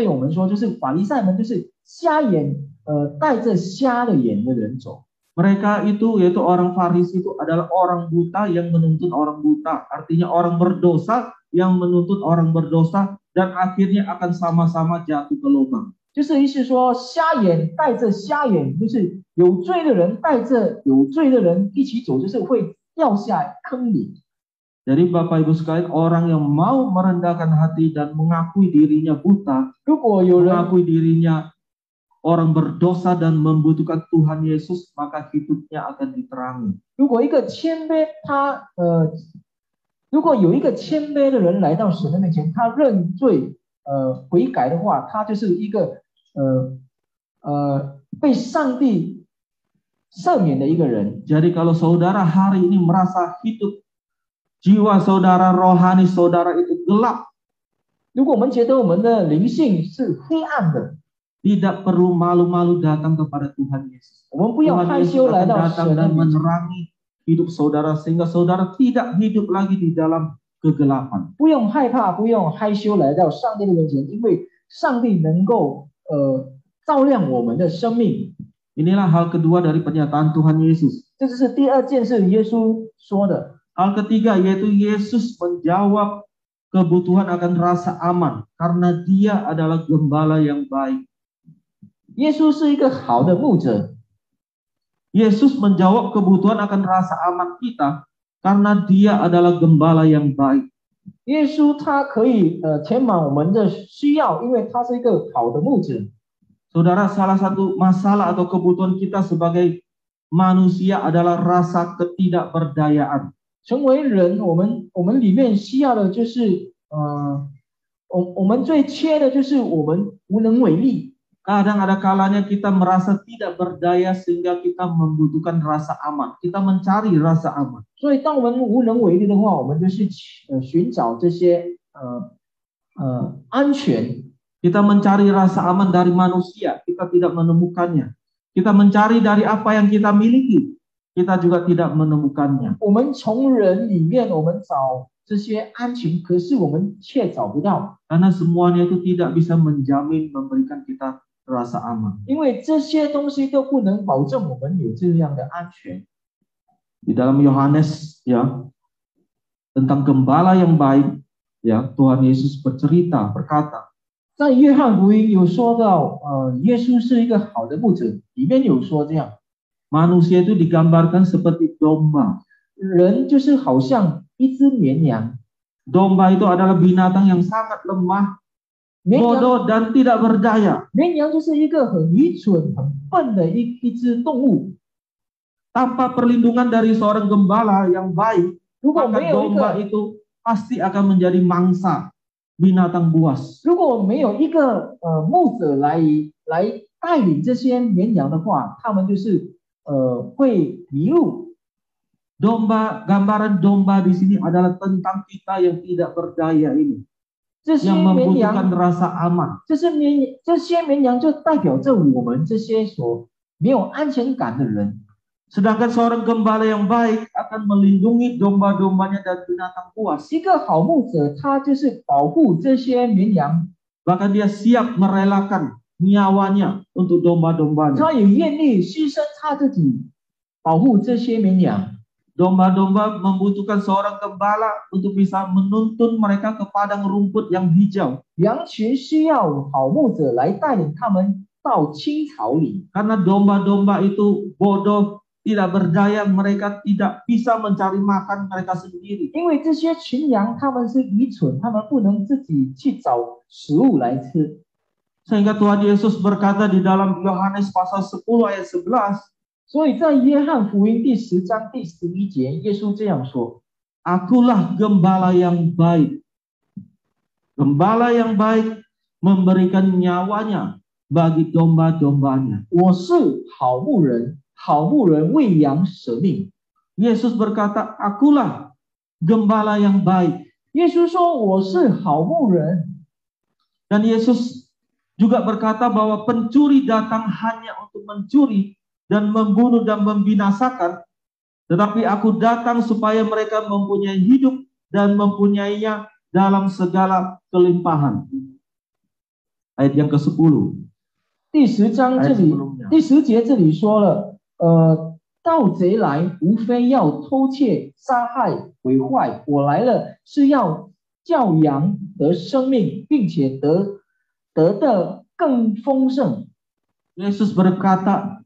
我们说，就是法利赛们就是瞎眼，带着瞎了眼的人走。 Mereka itu yaitu orang Farisi itu adalah orang buta yang menuntun orang buta. Artinya orang berdosa yang menuntut orang berdosa dan akhirnya akan sama-sama jatuh ke lubang. 就是意思说，瞎眼带着瞎眼，就是有罪的人带着有罪的人一起走，就是会掉下坑里。 Jadi Bapak Ibu sekalian, orang yang mau merendahkan hati dan mengakui dirinya buta, 如果有人 mengakui dirinya orang berdosa dan membutuhkan Tuhan Yesus, maka hidupnya akan diterangi. 如果有一个谦卑的人来到神的面前，他认罪悔改的话，他就是一个被上帝赦免的一个人。 Jadi kalau saudara hari ini merasa hidup jiwa saudara, rohani saudara itu gelap, 如果我们觉得我们的灵性是黑暗的， tidak perlu malu-malu datang kepada Tuhan Yesus. 我们不要 Tuhan 害 Yesus 羞来 akan 到 datang 神的 dan 面前， menerangi hidup saudara sehingga saudara tidak hidup lagi di dalam kegelapan. 不用害怕，不用害羞来到上帝的面前，因为上帝能够照亮我们的生命。 Inilah hal kedua dari pernyataan Tuhan Yesus. 这就是第二件事，耶稣说的。 Hal ketiga yaitu Yesus menjawab kebutuhan akan rasa aman karena Dia adalah gembala yang baik. 耶稣是一个好的牧者， Yesus menjawab kebutuhan akan rasa aman kita karena Dia adalah gembala yang baik. 耶稣他可以填满我们的需要，因为他是一个好的牧者。 Saudara, salah satu masalah atau kebutuhan kita sebagai manusia adalah rasa ketidakberdayaan. 成为人，我们里面需要的就是我们最缺的就是我们无能为力。 Kadang ada kalanya kita merasa tidak berdaya sehingga kita membutuhkan rasa aman. Kita mencari rasa aman. 所以当我们无能为力的话，我们就去寻找这些安全。 Kita mencari rasa aman dari manusia, kita tidak menemukannya. Kita mencari dari apa yang kita miliki, kita juga tidak menemukannya. 我们从人里面我们找这些安全，可是我们却找不到， Karena semuanya itu tidak bisa menjamin memberikan kita rasa aman. 因为这些东西都不能保证我们有这样的安全。 Di dalam Yohanes ya tentang gembala yang baik ya Tuhan Yesus bercerita berkata 在约翰福音有说到，耶稣是一个好的牧者，里面有说这样， manusia itu digambarkan seperti domba. 人就是好像一只绵羊， Domba itu adalah binatang yang sangat lemah, 绵羊 bodoh dan tidak berdaya. 绵羊就是一个很愚蠢、很笨的一只动物。 Tanpa perlindungan dari seorang gembala yang baik, 如果 maka 没有一 domba 个 itu pasti akan menjadi mangsa binatang buas. 如果没有一个牧者来带领这些绵羊的话，他们就是会迷路。 Domba, gambaran domba di sini adalah tentang kita yang tidak berdaya ini, 这些 yang 绵 membutuhkan 羊， rasa aman. 这些绵羊就代表着我们这些所没有安全感的人。 Sedangkan seorang gembala yang baik akan melindungi domba-dombanya dan binatang buas. 一个好牧者，他就是保护这些绵羊， Bahkan dia siap merelakan nyawanya untuk domba-dombanya. 他也愿意牺牲他自己保护这些绵羊。 Domba-domba membutuhkan seorang gembala untuk bisa menuntun mereka ke padang rumput yang hijau. 羊群需要好牧者来带领他们到青草里， Karena domba-domba itu bodoh, tidak berdaya, mereka tidak bisa mencari makan mereka sendiri. 因为这些群羊他们是愚蠢，他们不能自己去找食物来吃。 Sehingga Tuhan Yesus berkata di dalam Yohanes pasal 10 ayat 11, 所以在约翰福音第10章第11节，耶稣这样说： Akulah gembala yang baik. Gembala yang baik memberikan nyawanya bagi domba-dombanya. 我是好牧人，好牧人为羊舍命。 Yesus berkata, akulah gembala yang baik. 耶稣说我是好牧人， Dan Yesus juga berkata bahwa pencuri datang hanya untuk mencuri dan membunuh dan membinasakan. Tetapi aku datang supaya mereka mempunyai hidup dan mempunyainya dalam segala kelimpahan. Ayat yang ke-10. 第10章这 ayat 里 sebelumnya. 第10节这里说了，盗贼来无非要偷窃、杀害、毁坏，我来了是要叫羊得生命，并且得的更丰盛。 Yesus berkata,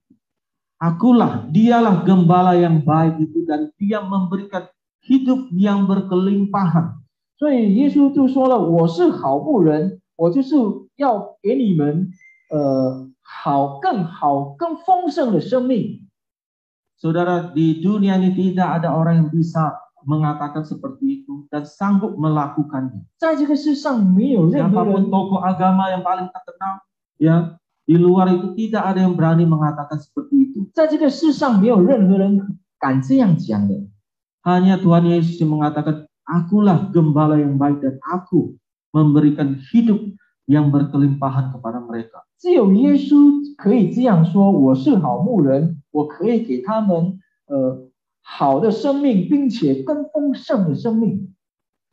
akulah, dialah gembala yang baik itu dan dia memberikan hidup yang berkelimpahan. 所以耶稣就说了，我是好牧人，我就是要给你们更好、更丰盛的生命。 Saudara, di dunia ini tidak ada orang yang bisa mengatakan seperti itu dan sanggup melakukannya. 在这个世上没有任何 Siapapun 人， tokoh agama yang paling terkenal, ya di luar itu tidak ada yang berani mengatakan seperti itu. 在这个世上没有任何人敢这样讲的。 Hanya Tuhan Yesus yang mengatakan, akulah gembala yang baik dan aku memberikan hidup yang berkelimpahan kepada mereka. 只有耶稣可以这样说：我是好牧人，我可以给他们好的生命，并且更丰盛的生命。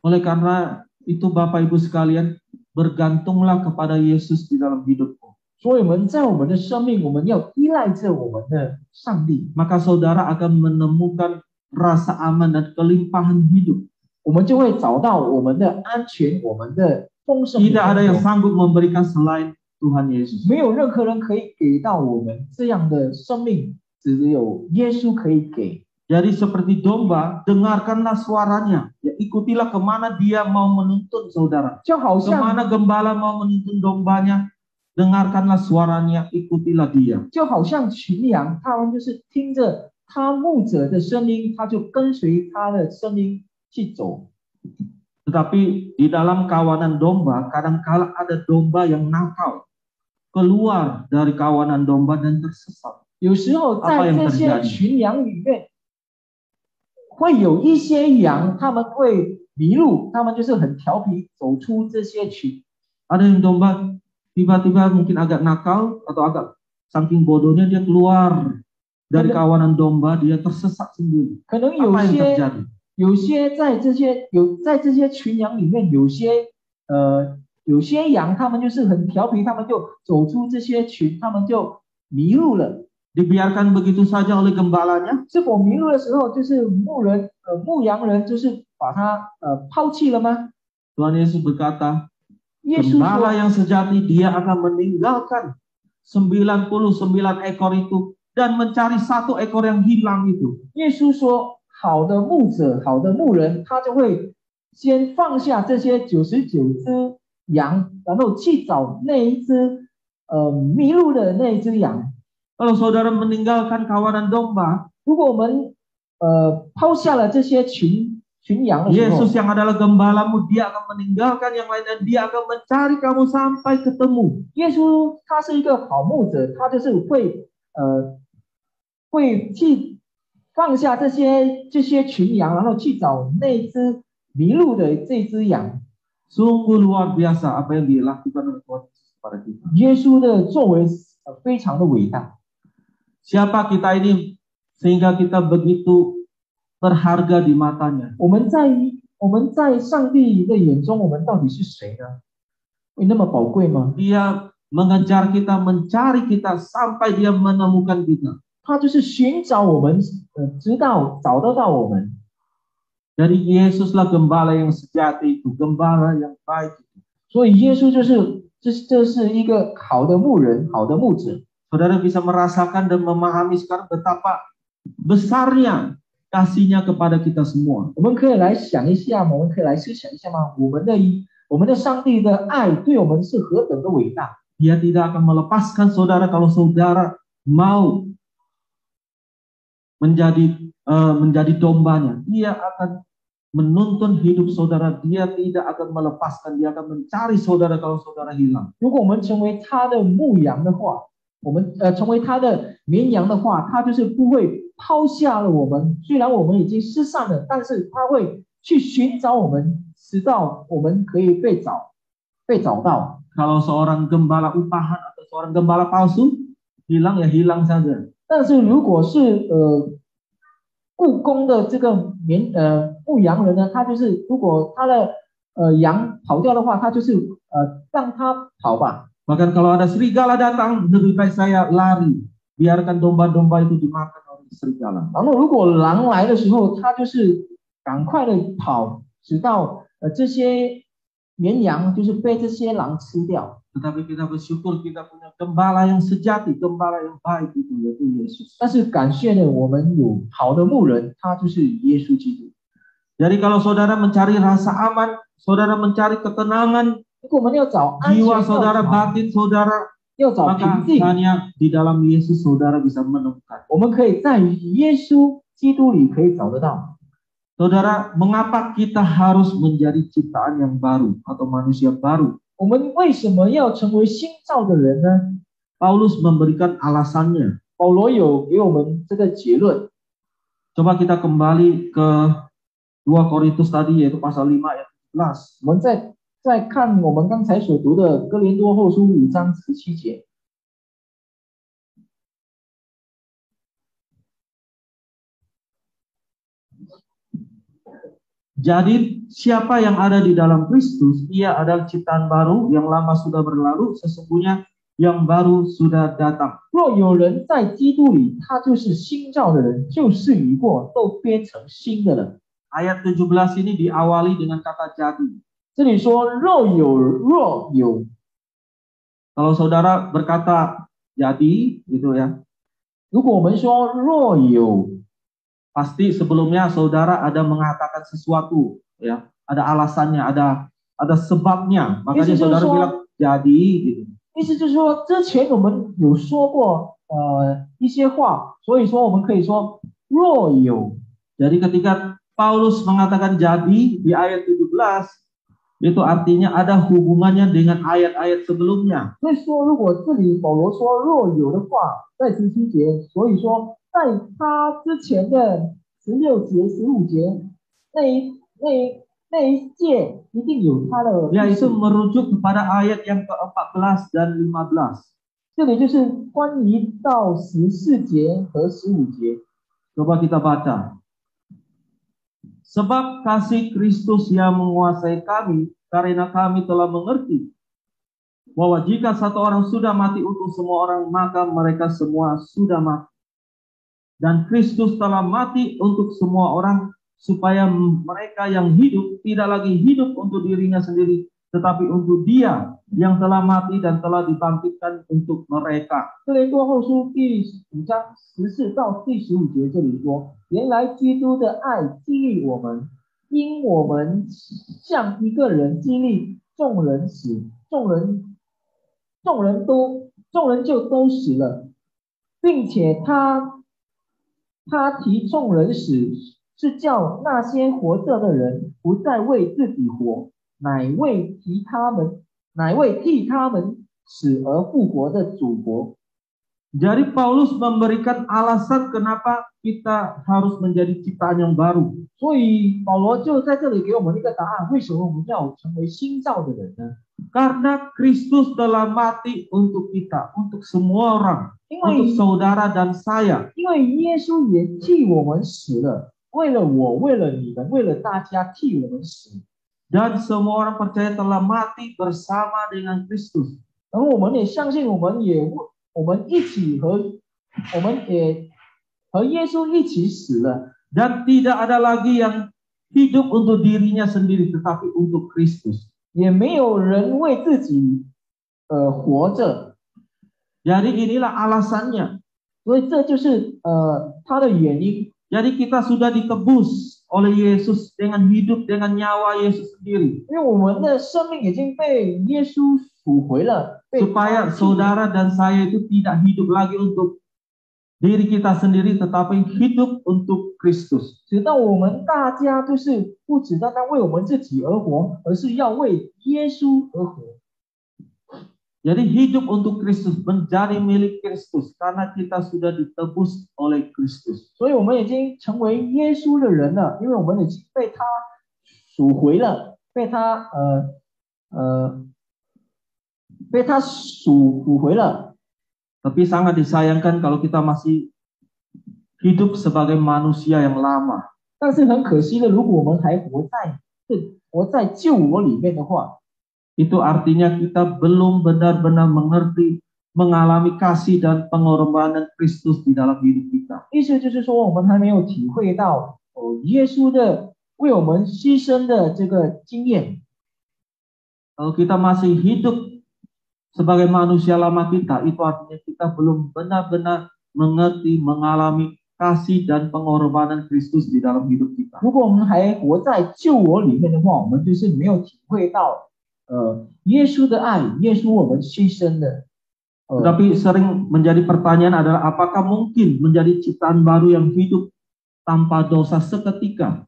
Oleh karena itu Bapak Ibu sekalian, bergantunglah kepada Yesus di dalam hidupmu. 所以我们在我们的生命，我们要依赖着我们的上帝， Maka saudara akan menemukan rasa aman dan kelimpahan hidup. 我们就会找到我们的安全，我们的丰盛。 Tidak ada yang sanggup memberikan selain Tuhan Yesus. 没有任何人可以给到我们这样的生命，只有耶稣可以给。 Jadi seperti domba, dengarkanlah suaranya. Ya, ikutilah kemana dia mau menuntun saudara. 就好像 Kemana gembala mau menuntun dombanya, dengarkanlah suaranya, ikutilah dia. 就好像群羊，他们就是听着他牧者的声音，他就跟随他的声音去走。 Tetapi di dalam kawanan domba, kadangkala ada domba yang nakal, keluar dari kawanan domba dan tersesat. 有时候 Apa 在 yang 这些 terjadi? 群羊里面，会有一些羊，他们会迷路，他们就是很调皮，走出这些群。 Ada yang domba tiba-tiba mungkin agak nakal atau agak saking bodohnya dia keluar dari kawanan domba, dia tersesat sendiri. 可能有 Apa yang 些 terjadi? 有些在这些群羊里面，有些羊，他们就是很调皮，他们就走出这些群，他们就迷路了。 Dibiarkan begitu saja oleh gembalanya. 结果迷路的时候，就是牧羊人就是把他抛弃了吗？ Tuhan Yesus berkata, 耶稣 gembala 说， yang sejati dia akan meninggalkan 99 ekor itu dan mencari satu ekor yang hilang itu. 耶稣说，好的牧者，好的牧人，他就会先放下这些99只羊，然后去找那一只迷路的那一只羊。 Kalau saudara meninggalkan kawanan domba, 如果我们抛下了这些群羊的时候， Yesus yang adalah gembalamu, dia akan meninggalkan yang lain dan dia akan mencari kamu sampai ketemu. 耶稣他是一个好牧者，他就是会去放下这些群羊，然后去找那只迷路的这只羊。 Sungguh luar biasa apa yang dilakukan oleh Tuhan Yesus kepada kita. 耶稣的作为非常的伟大。 Siapa kita ini sehingga kita begitu berharga di matanya? 我们在上帝的眼中，我们到底是谁呢？会那么宝贵吗？ Dia mengejar kita, mencari kita sampai dia menemukan kita. 他就是寻找我们，直到找得到我们。 Jadi Yesuslah gembala yang sejati itu, gembala yang baik itu. 所以耶稣这是一个好的牧人，好的牧者。 Saudara bisa merasakan dan memahami sekarang betapa besarnya kasihnya kepada kita semua. 我们可以来想一下吗？我们可以来思想一下吗？我们的上帝的爱对我们是何等的伟大！ Dia tidak akan melepaskan saudara kalau saudara mau menjadi dombanya. Dia akan menuntun hidup saudara. Dia tidak akan melepaskan. Dia akan mencari saudara kalau saudara hilang. 如果我们成为他的牧羊的话，我们成为他的绵羊的话，他就是不会抛下了我们。虽然我们已经失散了，但是他会去寻找我们，直到我们可以被找到。 Kalau seorang gembala upahan atau seorang gembala palsu, hilang ya hilang saja. 但是如果是雇工的这个牧羊人呢，他就是如果他的羊跑掉的话，他就是让他跑吧。 Bahkan kalau ada serigala datang, lebih baik saya lari. Biarkan domba-domba itu dimakan oleh serigala. 然后如果狼来的时候，他就是赶快的跑，直到这些绵羊就是被这些狼吃掉。 Tetapi kita bersyukur kita punya gembala yang sejati, gembala yang baik itu yaitu Yesus. 但是感谢呢，我们有好的牧人，他就是耶稣基督。 Jadi kalau saudara mencari rasa aman, saudara mencari ketenangan, 如果我们要找安全， jiwa saudara, batin saudara, 要找 maka 平静， hanya di dalam Yesus saudara bisa menemukan. 我们可以在耶稣基督里可以找得到。 Saudara, mengapa kita harus menjadi ciptaan yang baru atau manusia baru? 我们为什么要成为新造的人呢？ Paulus memberikan alasannya. 保罗有给我们这个结论。 Coba kita kembali ke 2 Korintus tadi yaitu pasal 5 ayat 17. 我们再再看我们刚才所读的哥林多后书5章17节。Jadi siapa yang ada di dalam Kristus, ia adalah ciptaan baru, yang lama sudah berlalu, sesungguhnya yang baru sudah datang. 若有人在基督里，他就是新造的人，旧事已过，都变成新的了。 Ayat 17 ini diawali dengan kata jadi. 这里说若有， Kalau saudara berkata jadi, gitu ya, 如果我们说若有， pasti sebelumnya saudara ada mengatakan sesuatu, ya, ada alasannya, ada sebabnya, makanya saudara bilang jadi, gitu. 意思就是说，之前我们有说过一些话，所以说我们可以说若有。 Jadi ketika Paulus mengatakan jadi di ayat 17, itu artinya ada hubungannya dengan ayat-ayat sebelumnya. 所以说，如果这里保罗说若有的话，在17节，所以说在他之前的16节、15节那一届一定有他的， Yaitu merujuk kepada ayat yang ke-14 dan 15. 这里就是关于到14节和15节。 Coba kita baca. Sebab kasih Kristus yang menguasai kami, karena kami telah mengerti bahwa jika satu orang sudah mati untuk semua orang, maka mereka semua sudah mati. Dan Kristus telah mati untuk semua orang, supaya mereka yang hidup tidak lagi hidup untuk dirinya sendiri, tetapi untuk Dia yang telah mati dan telah dibangkitkan untuk mereka. 哥林多后书第5章14到第15节这里说，原来基督的爱激励我们，因我们像一个人激励众人死，众人就都死了，并且他提众人死，是叫那些活着的人不再为自己活，乃为替他们死而复活的主活。 Jadi Paulus memberikan alasan kenapa kita harus menjadi ciptaan yang baru. 所以保罗就在这里给我们一个答案，为什么我们要成为新造的人呢？ Karena Kristus telah mati untuk kita, untuk semua orang, untuk saudara dan saya. 因为耶稣也替我们死了，为了我，为了你们，为了大家替我们死。 Dan semua orang percaya telah mati bersama dengan Kristus. 然后我们也相信，我们也和耶稣一起死了。 Dan tidak ada lagi yang hidup untuk dirinya sendiri, tetapi untuk Kristus. 也没有人为自己活着。 Jadi inilah alasannya. 所以这就是他的原因。 Jadi kita sudah ditebus oleh Yesus dengan hidup, dengan nyawa Yesus sendiri. 因为我们的生命已经被耶稣赎回了， Supaya saudara dan saya itu tidak hidup lagi untuk diri kita sendiri, tetapi hidup untuk Kristus. 直到我们大家就是不只单单为我们自己而活，而是要为耶稣而活。 Jadi hidup untuk Kristus, menjadi milik Kristus, karena kita sudah ditebus oleh Kristus. 所以我们已经成为耶稣的人了，因为我们已经被他赎回了，被他赎回了。 Tapi sangat disayangkan kalau kita masih hidup sebagai manusia yang lama. 但是很可惜的，如果我们还活在旧我里面的话， Itu artinya kita belum benar-benar mengerti, mengalami kasih dan pengorbanan Kristus di dalam hidup kita. 意思就是说，我们还没有体会到耶稣的为我们牺牲的这个经验。 Kalau kita masih hidup sebagai manusia lama kita, itu artinya kita belum benar-benar mengerti, mengalami kasih dan pengorbanan Kristus di dalam hidup kita. 如果我们还活在旧我里面的话，我们就是没有体会到耶稣的爱，耶稣我们牺牲的。 Tapi sering menjadi pertanyaan adalah apakah mungkin menjadi ciptaan baru yang hidup tanpa dosa seketika?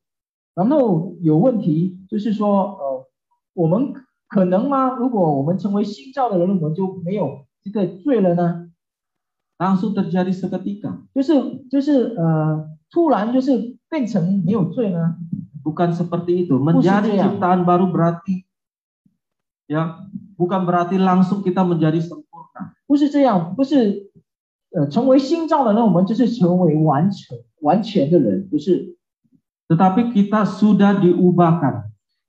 然后有问题就是说，我们可能吗？如果我们成为新造的人，我们就没有这个罪了呢？ Langsung terjadi seketika. 就是突然就是变成没有罪呢？ Bukan seperti itu. Menjadi ciptaan baru berarti Ya, bukan berarti langsung kita menjadi sempurna. 不是这样，不是成为新造的人，我们就是成为完全的人，不是。 Tetapi kita sudah diubahkan,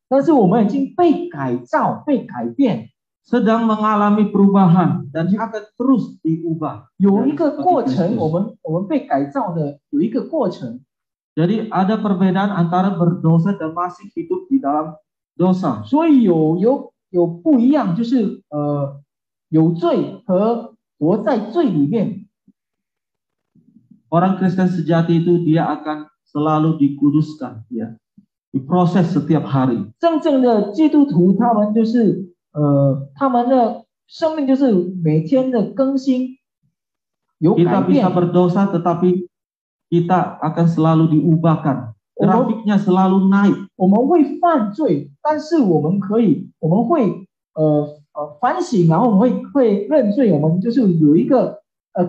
但是我们已经被改造、被改变， sedang mengalami perubahan dan akan terus diubah. 有一个 Seperti 过程， Kristus. 我们被改造的有一个过程。 Jadi ada perbedaan antara berdosa dan masih hidup di dalam dosa. 所以有不一样，就是有罪和活在罪里面。 Orang Kristen sejati itu dia akan selalu dikuduskan, ya, diproses setiap hari. 真正的基督徒，他们就是他们的生命就是每天的更新，有改 Kita bisa 变。 berdosa tetapi kita akan selalu diubahkan. Grafiknya selalu naik. 我们会犯罪，但是我们会反省，然后我们会认罪，我们就是有一个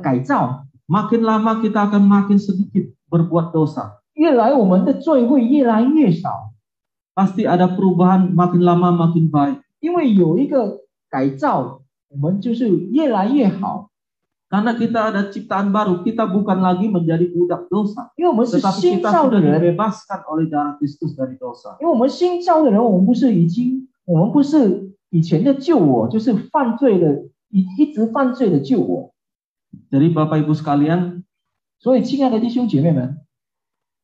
改造。 Makin lama kita akan makin sedikit berbuat dosa. 越来我们的罪会越来越少， Pasti ada perubahan, makin lama makin baik. 因为有一个改造，我们就是越来越好。 Karena kita ada ciptaan baru, kita bukan lagi menjadi budak dosa. 因为我们是 Tetapi 新 kita 造的 sudah 人， dibebaskan oleh darah Kristus dari dosa. 因为我们新造的人，我们不是以前的旧我，就是犯罪的一直犯罪的旧我。 Jadi Bapak Ibu sekalian, 所以，亲爱的弟兄姐妹们，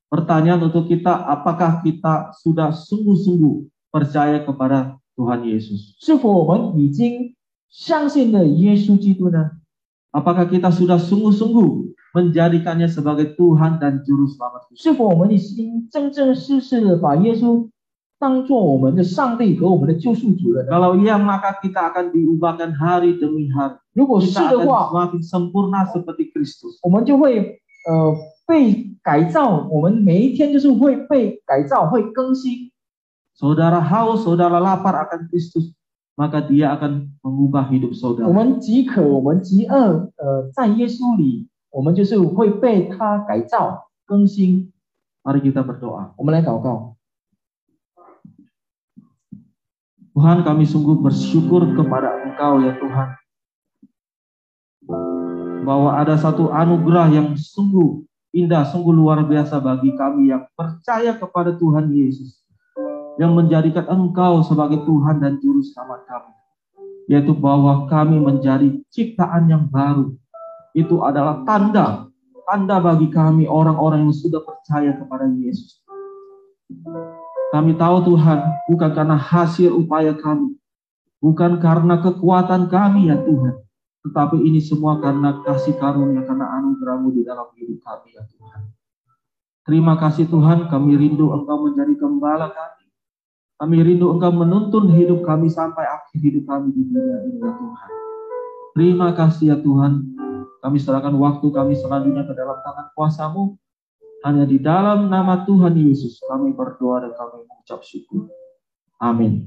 pertanyaan untuk kita, apakah kita sudah sungguh-sungguh percaya kepada Tuhan Yesus? 是否我们已经相信了耶稣基督呢？ Apakah kita sudah sungguh-sungguh menjadikannya sebagai Tuhan dan Juru Selamat? 是否我们已经真正实的把耶稣当作我们的上帝和我们的救赎主了呢？ Kalau iya, maka kita akan diubahkan hari demi hari. 如果是 Kita 的 akan 话， semakin sempurna seperti Kristus. 我们就会被改造，我们每一天就是会被改造，会更新。 Saudara haus, saudara lapar akan Kristus, maka dia akan mengubah hidup 我 saudara. 们饥渴，我们饥饿，在耶稣里，我们就是会被他改造、更新。 Mari kita berdoa. 我们来祷告， Tuhan, kami sungguh bersyukur kepada Engkau ya Tuhan, bahwa ada satu anugerah yang sungguh indah, sungguh luar biasa bagi kami yang percaya kepada Tuhan Yesus, yang menjadikan Engkau sebagai Tuhan dan Juru Selamat kami, yaitu bahwa kami menjadi ciptaan yang baru. Itu adalah tanda bagi kami orang-orang yang sudah percaya kepada Yesus. Kami tahu Tuhan, bukan karena hasil upaya kami, bukan karena kekuatan kami ya Tuhan, tetapi ini semua karena kasih karunia, karena anugerah-Mu di dalam hidup kami ya Tuhan. Terima kasih Tuhan, kami rindu Engkau menjadi gembala kami. Kami rindu Engkau menuntun hidup kami sampai akhir hidup kami di dunia ini ya Tuhan. Terima kasih ya Tuhan. Kami serahkan waktu kami selanjutnya ke dalam tangan kuasa-Mu. Hanya di dalam nama Tuhan Yesus kami berdoa dan kami mengucap syukur. Amin.